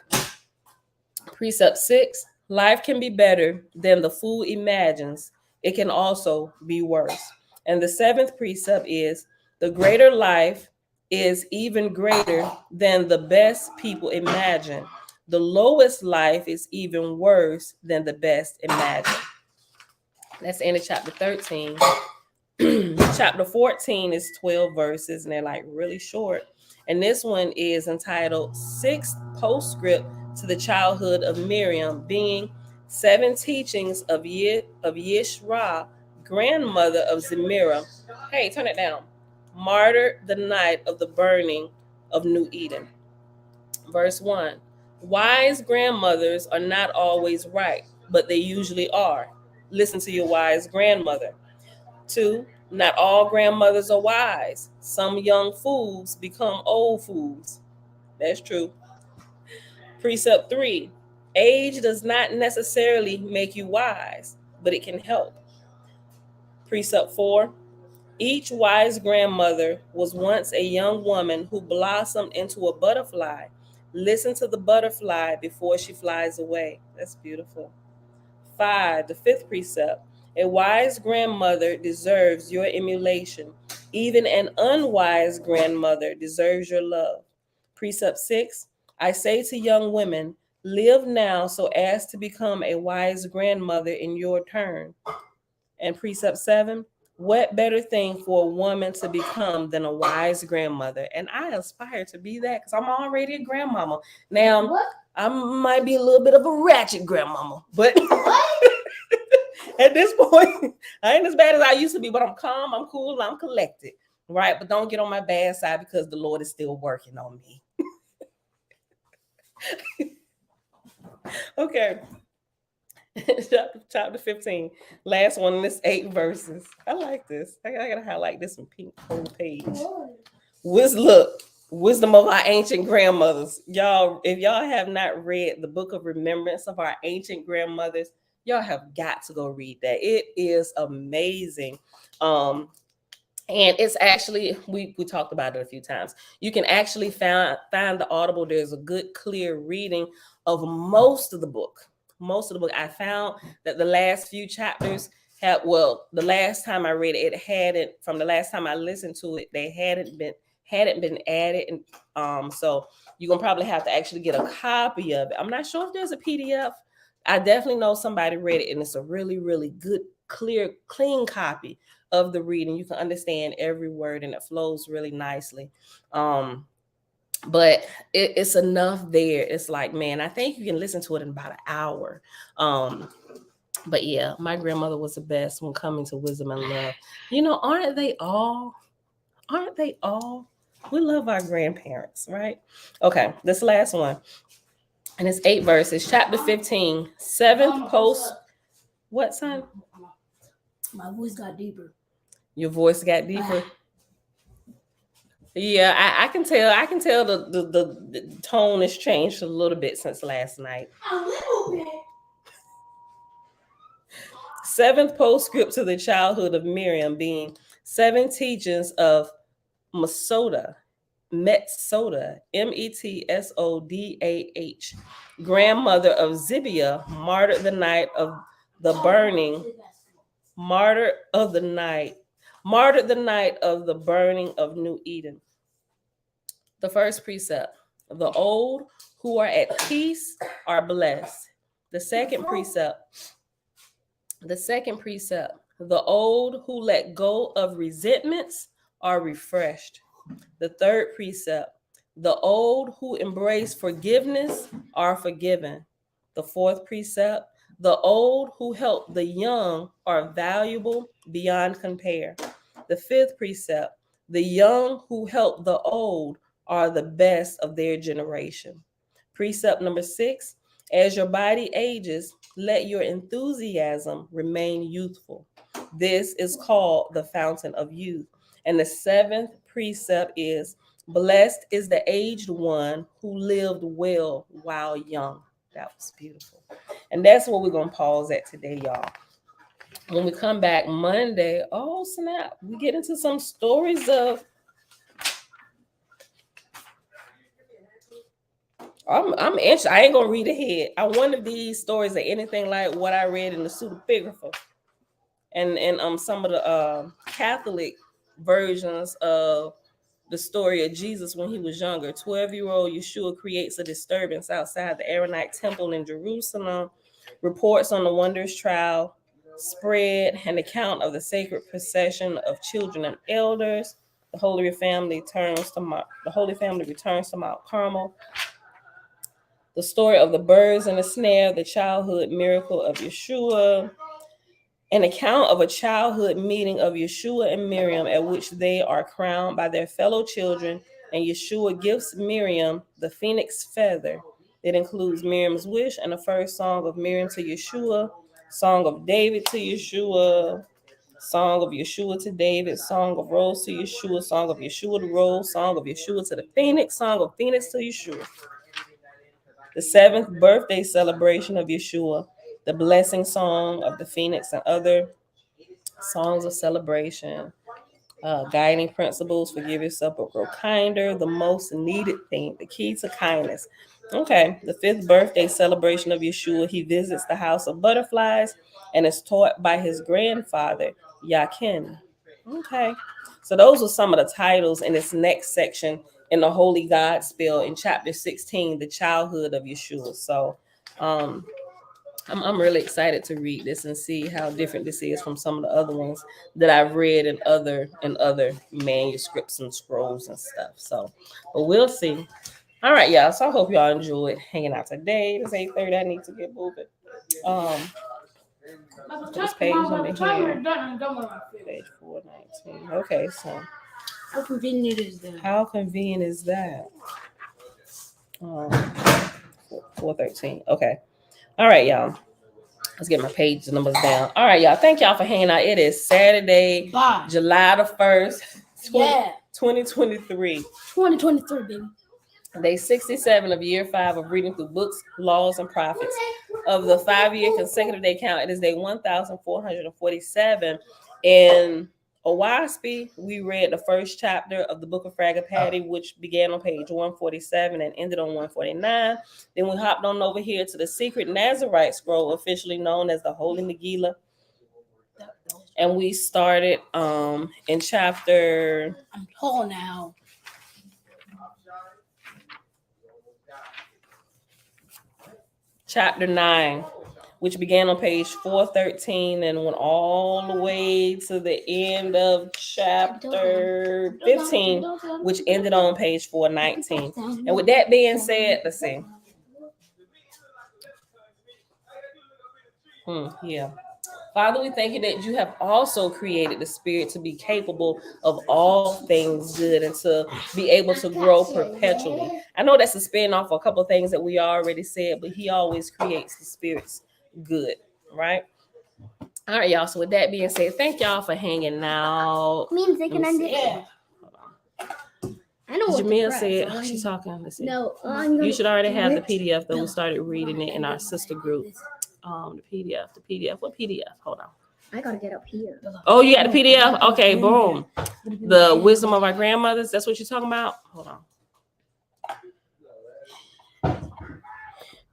Precept 6. Life can be better than the fool imagines. It can also be worse. And the 7th precept is the greater life is even greater than the best people imagine. The lowest life is even worse than the best imagine. That's the end of chapter 13. Chapter 14 is 12 verses, and they're like really short. And this one is entitled 6th Postscript to the Childhood of Miriam, being 7 teachings of Yishra, grandmother of Zemira. Hey, turn it down. Martyred the night of the burning of New Eden. Verse 1. Wise grandmothers are not always right, but they usually are. Listen to your wise grandmother. 2. Not all grandmothers are wise. Some young fools become old fools. That's true. Precept 3. Age does not necessarily make you wise, but it can help. Precept 4. Each wise grandmother was once a young woman who blossomed into a butterfly. Listen to the butterfly before she flies away. That's beautiful. 5. The 5th precept. A wise grandmother deserves your emulation. Even an unwise grandmother deserves your love. Precept 6. I say to young women, live now so as to become a wise grandmother in your turn. And precept 7. What better thing for a woman to become than a wise grandmother? And I aspire to be that because I'm already a grandmama. Now, what? I might be a little bit of a ratchet grandmama, but at this point, I ain't as bad as I used to be, but I'm calm, I'm cool, I'm collected, right? But don't get on my bad side because the Lord is still working on me. Okay. Chapter 15. Last one in this 8 verses. I like this. I gotta highlight this in pink whole page. Wisdom of our ancient grandmothers. Y'all, if y'all have not read the book of remembrance of our ancient grandmothers, y'all have got to go read that. It is amazing. And it's actually, we talked about it a few times. You can actually find the Audible. There's a good, clear reading of most of the book. I found that the last few chapters had, well, the last time I read it, it hadn't, from the last time I listened to it, they hadn't been added. And so you're gonna probably have to actually get a copy of it. I'm not sure if there's a PDF. I definitely know somebody read it, and it's a really, really good, clear, clean copy of the reading. You can understand every word, and it flows really nicely. But it's enough there. It's like, man, I think you can listen to it in about an hour. But yeah, my grandmother was the best when coming to wisdom and love. You know, aren't they all? Aren't they all? We love our grandparents, right? Okay, this last one. And it's 8 verses. Chapter 15, 7th post. What, son? My voice got deeper. Your voice got deeper. Yeah, I can tell. I can tell the tone has changed a little bit since last night. A little bit. 7th postscript to the childhood of Miriam being 7 teachings of Metsodah, Metsodah, grandmother of Zibiah, martyred the night of the burning, martyred the night of the burning of New Eden. The first precept: the old who are at peace are blessed. The second precept: the old who let go of resentments are refreshed. The third precept: the old who embrace forgiveness are forgiven. The fourth precept: the old who help the young are valuable beyond compare. The fifth precept: the young who help the old are the best of their generation. Precept number 6: as your body ages, let your enthusiasm remain youthful. This is called the fountain of youth. And the 7th precept is: blessed is the aged one who lived well while young. That was beautiful. And that's what we're going to pause at today, y'all. When we come back Monday, oh snap, we get into some stories of I'm interested. I ain't gonna read ahead. I wonder if these stories are anything like what I read in the pseudepigrapha and some of the Catholic versions of the story of Jesus when he was younger. 12-year-old Yeshua creates a disturbance outside the Aaronic temple in Jerusalem. Reports on the wondrous trial spread, an account of the sacred procession of children and elders. The Holy Family returns to Mount Carmel. The story of the birds and the snare, the childhood miracle of Yeshua, an account of a childhood meeting of Yeshua and Miriam at which they are crowned by their fellow children, and Yeshua gives Miriam the phoenix feather. It includes Miriam's wish and the first song of Miriam to Yeshua, song of David to Yeshua, song of Yeshua to David, song of Rose to Yeshua, song of Yeshua to Rose, song of Yeshua to the Phoenix, song of Phoenix to Yeshua. The 7th birthday celebration of Yeshua, the blessing song of the Phoenix, and other songs of celebration, guiding principles: forgive yourself but grow kinder, the most needed thing, the key to kindness. Okay, the 5th birthday celebration of Yeshua, he visits the house of butterflies and is taught by his grandfather, Yakin. Okay, so those are some of the titles in this next section in the Holy Godspell in chapter 16, the childhood of Yeshua. So I'm really excited to read this and see how different this is from some of the other ones that I've read in other manuscripts and scrolls and stuff. So, but we'll see. All right, y'all. So I hope y'all enjoyed hanging out today. It's 8:30. I need to get moving. This page number here. Page 419. Okay, so how convenient is that? How convenient is that? 413. Okay. All right, y'all. Let's get my page numbers down. All right, y'all. Thank y'all for hanging out. It is Saturday, July the 1st, 2023. 2023, baby. Day 67 of year 5 of reading through books, laws, and prophets. Of the 5-year consecutive day count, it is day 1447. In Owaspy, we read the first chapter of the book of Fragapati, which began on page 147 and ended on 149. Then we hopped on over here to the secret Nazarite scroll, officially known as the Holy Megillah. And we started in chapter... I'm tall now. Chapter 9, which began on page 413 and went all the way to the end of chapter 15, which ended on page 419. And with that being said, let's see. Yeah. Father, we thank you that you have also created the spirit to be capable of all things good and to be able to grow perpetually. I know that's a spin off a couple of things that we already said, but he always creates the spirits good, right? All right, y'all. So with that being said, thank y'all for hanging out. Means they can end it. Yeah. I know what Jamil the said, press. she's talking. Let's see. No, You should already have the PDF though. We started reading it in our sister group. The PDF. What PDF? Hold on. I gotta get up here. Oh, you got the PDF? Okay, boom. The wisdom of our grandmothers. That's what you're talking about? Hold on.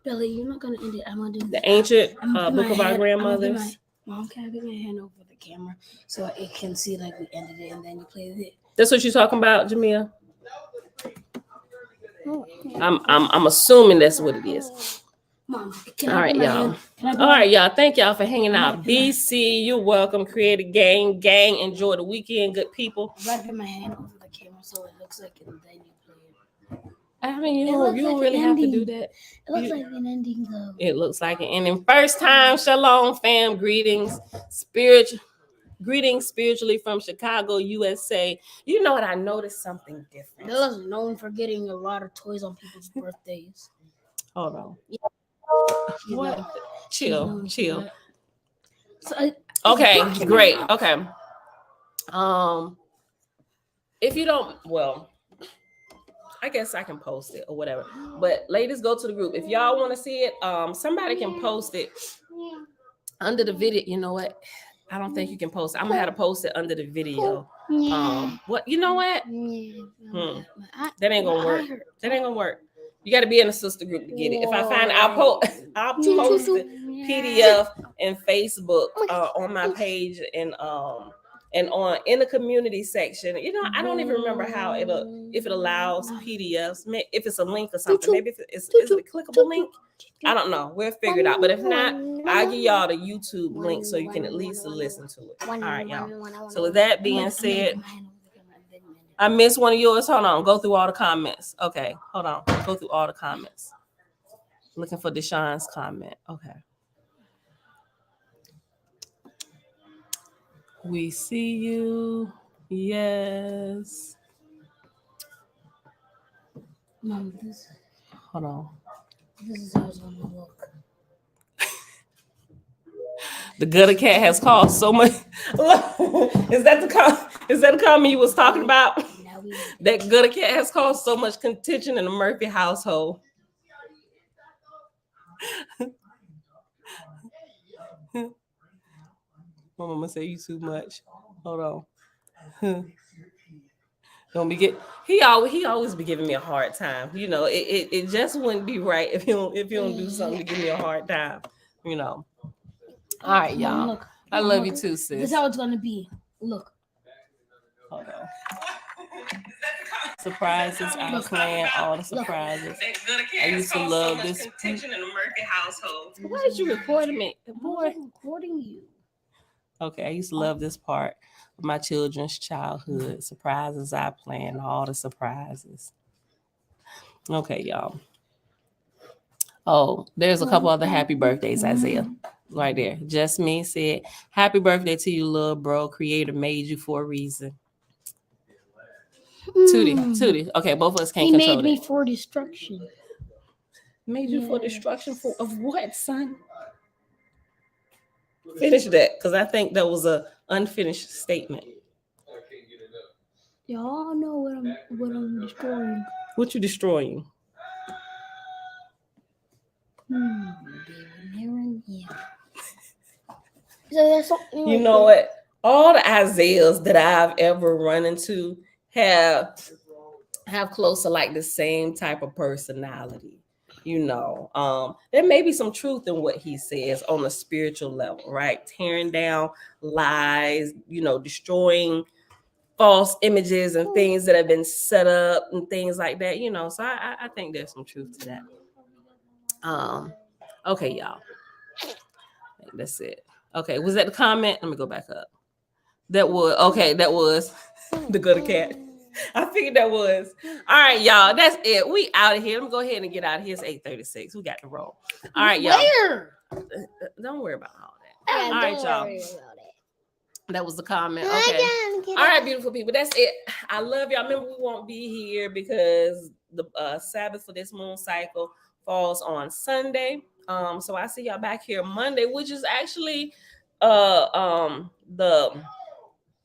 Billy, you're not gonna end it. I'm gonna do The ancient book of our grandmothers. Mom, can I put my hand over the camera so it can see like we ended it and then you play with it? That's what you're talking about, Jamia? I'm assuming that's what it is. Mom, all right, y'all. All right, y'all. Thank y'all for hanging out. BC, you're welcome. Create a gang. Enjoy the weekend, good people. I put my hand over the camera so it looks like it and then you play it. I mean, you don't really have to do that. It looks like an ending though. It looks like an ending. First time, shalom, fam. Greetings spiritually from Chicago, USA. You know what? I noticed something different. Bella's known for getting a lot of toys on people's birthdays. Hold on. Yeah. What? Chill. So, okay, great. Okay. If you don't, well, I guess I can post it or whatever. But ladies, go to the group. If y'all want to see it, somebody can post it under the video. You know what? I don't think you can post it. I'm gonna have to post it under the video. What? You know what? That ain't gonna work. That ain't gonna work. You got to be in a sister group to get it. If I find it, I'll post the PDF and Facebook on my page and on in the community section. You know, I don't even remember how if it allows PDFs, if it's a link or something. Maybe if is it a clickable link? I don't know. We'll figure it out. But if not, I'll give y'all the YouTube link so you can at least listen to it. All right, y'all. So with that being said, I missed one of yours. Hold on. Go through all the comments. Okay. Hold on. Go through all the comments. Looking for Deshaun's comment. Okay. We see you. Yes. Mom, hold on. This is how it's gonna look. The gutter cat has caused so much. Is that the comment you was talking about? That gutter cat has caused so much contention in the Murphy household. My mama say you too much. Hold on. Don't be he always be giving me a hard time. You know, it just wouldn't be right if you don't do something to give me a hard time. You know. All right, y'all. Look, I love you too, sis. This is how it's gonna be. Look. Hold on. Surprises. I plan all the surprises. I used to love this. Contention in the Murphy household. Why did you recording me, boy? I'm recording you. Okay, I used to love this part of my children's childhood. Surprises I plan, all the surprises. Okay, y'all. Oh, there's a couple other happy birthdays, Isaiah. Right there. Just me said, happy birthday to you, little bro. Creator made you for a reason. Tootie. Okay, both of us can't control it. He made me for destruction. Made you for destruction of what, son? Finish that, because I think that was a unfinished statement. Y'all know what I'm destroying. What you destroying? You know what? All the Isaiahs that I've ever run into have close to like the same type of personality. You know, there may be some truth in what he says on a spiritual level, right? Tearing down lies, you know, destroying false images and things that have been set up and things like that, you know. So I think there's some truth to that. Okay, y'all. That's it. Okay, was that the comment? Let me go back up. That was the gutter cat. I figured that was. All right, y'all. That's it. We out of here. Let me go ahead and get out of here. It's 8:36. We got to roll. All right, y'all. Where? Don't worry about all that. Yeah, All right, don't y'all. worry about it. That was the comment. Okay. All right, beautiful people. That's it. I love y'all. Remember, we won't be here because the Sabbath for this moon cycle falls on Sunday. So I see y'all back here Monday, which is actually the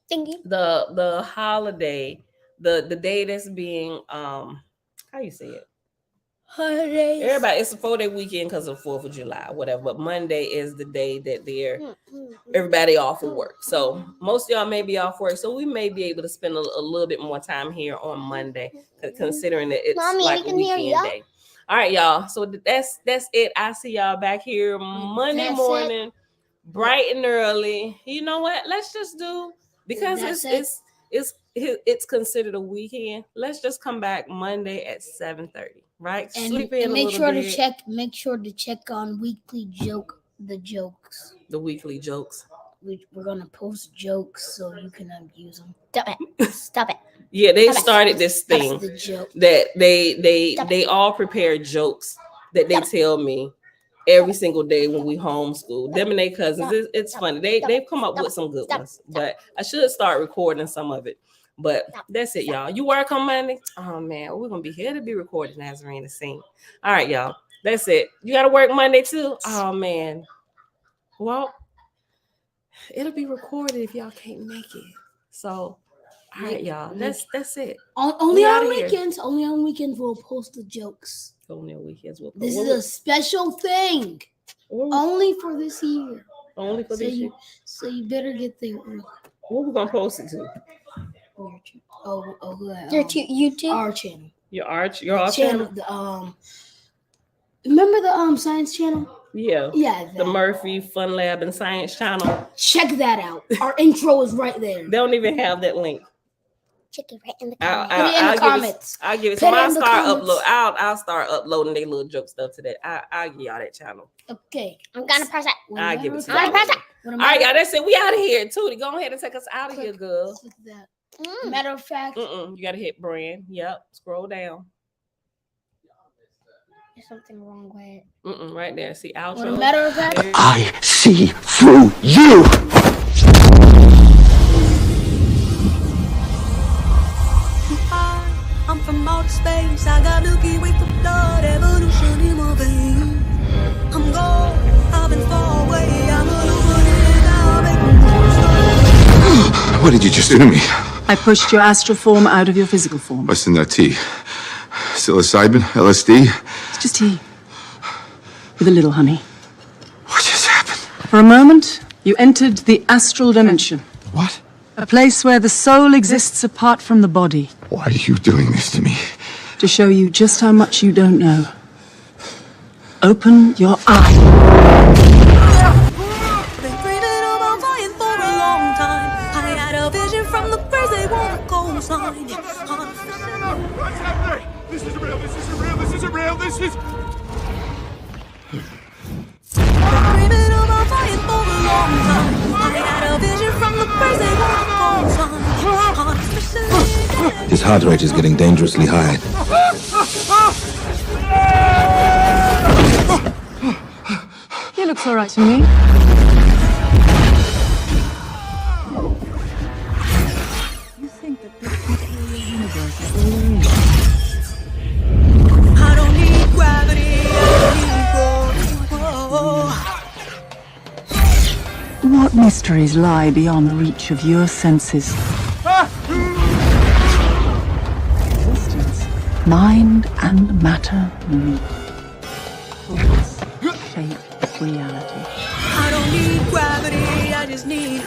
Thank you. the holiday, the day that's being how you say it? Holidays. Everybody, it's a 4-day weekend because of 4th of July, whatever. But Monday is the day that they're everybody off of work. So most of y'all may be off work. So we may be able to spend a little bit more time here on Monday, considering that it's Mommy, like a weekend day. All right, y'all. So that's it. I see y'all back here Monday morning, bright and early. You know what? Let's just do, because it's considered a weekend. Let's just come back Monday at 7:30. Right? And, Sleep in and a make little sure bit. to check. Make sure to check on the jokes. The weekly jokes. We're gonna post jokes so you can use them. Stop it! Stop it! Yeah, they started this thing the joke. that they all prepare jokes that they tell me every single day when we homeschool. Them and their cousins. It's funny. They've come up with some good ones, but I should start recording some of it. But that's it, y'all. You work on Monday? Oh man, we're gonna be here to be recorded, Nazarene to sing. All right, y'all. That's it. You gotta work Monday too. Oh man. Well, it'll be recorded if y'all can't make it. So, all right, y'all. That's it. Only on weekends. Only on weekends we'll post the jokes. Only on weekends we'll post. This is a special thing. Only for this year. Only for this year. So you better get there early. What we gonna post it to? Your YouTube. Our channel. Your channel. Remember the science channel? Yeah. Yeah. The Murphy Fun Lab and Science channel. Check that out. Our intro is right there. They don't even have that link. Check it right in the comments. Put it in the comments. I'll give it. So I'll start uploading their little joke stuff to that. I'll give y'all that channel. Okay. I'm gonna press it. I'll give it to y'all. All right, y'all. That's it. We out of here. Tootie, go ahead and take us out of here, girl. Matter of fact. You gotta hit brand. Yep. Scroll down. There's something wrong with it. Right there. See, outro. Well, matter of fact, I see through you. I'm from outer space. I got Milky Way for blood, evolution in my veins. I'm gold. I've been far away. I'm What did you just do to me? I pushed your astral form out of your physical form. What's in that tea? Psilocybin? LSD? It's just tea. With a little honey. What just happened? For a moment, you entered the astral dimension. What? A place where the soul exists apart from the body. Why are you doing this to me? To show you just how much you don't know. Open your eyes. been dreaming about flying for a long time. I had a vision from the birds, they want a coastline. What's happening? This isn't real, this isn't real, this isn't real, this is... Dreaming about flying for a long time. I had a vision from the birds, they want a coastline. His heart rate is getting dangerously high. He looks all right to me. You think that this peculiar universe is all there is? I don't need gravity, I need What mysteries lie beyond the reach of your senses? Existence, mind and matter meet. Force, shape, reality. I don't need gravity, I just need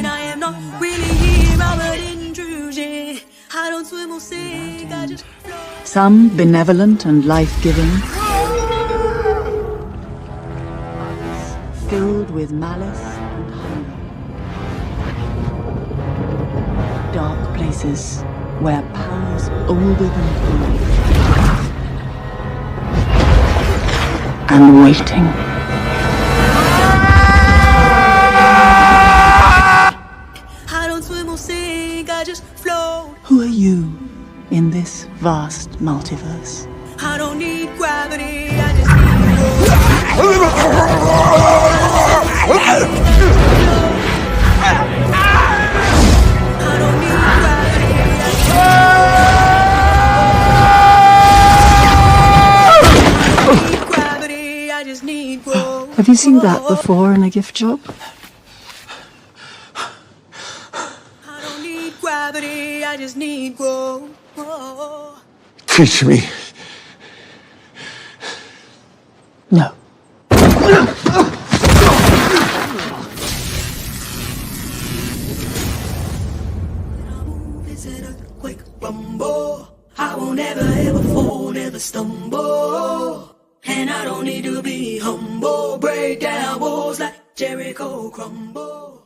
I am not really here, I'm an intrusion. I don't swim or sink, I just float. Some benevolent and life-giving, filled with malice and hunger. Dark places where powers older than time and waiting. I don't swim or sink. vast multiverse. I don't need gravity, I just need I don't need gravity, I just need growth. Have you seen that before in a gift shop? I don't need gravity, I just need growth. Teach me. No. Is it a quick rumble? I won't ever ever fall, never stumble. And I don't need to be humble. Break down walls like Jericho crumble.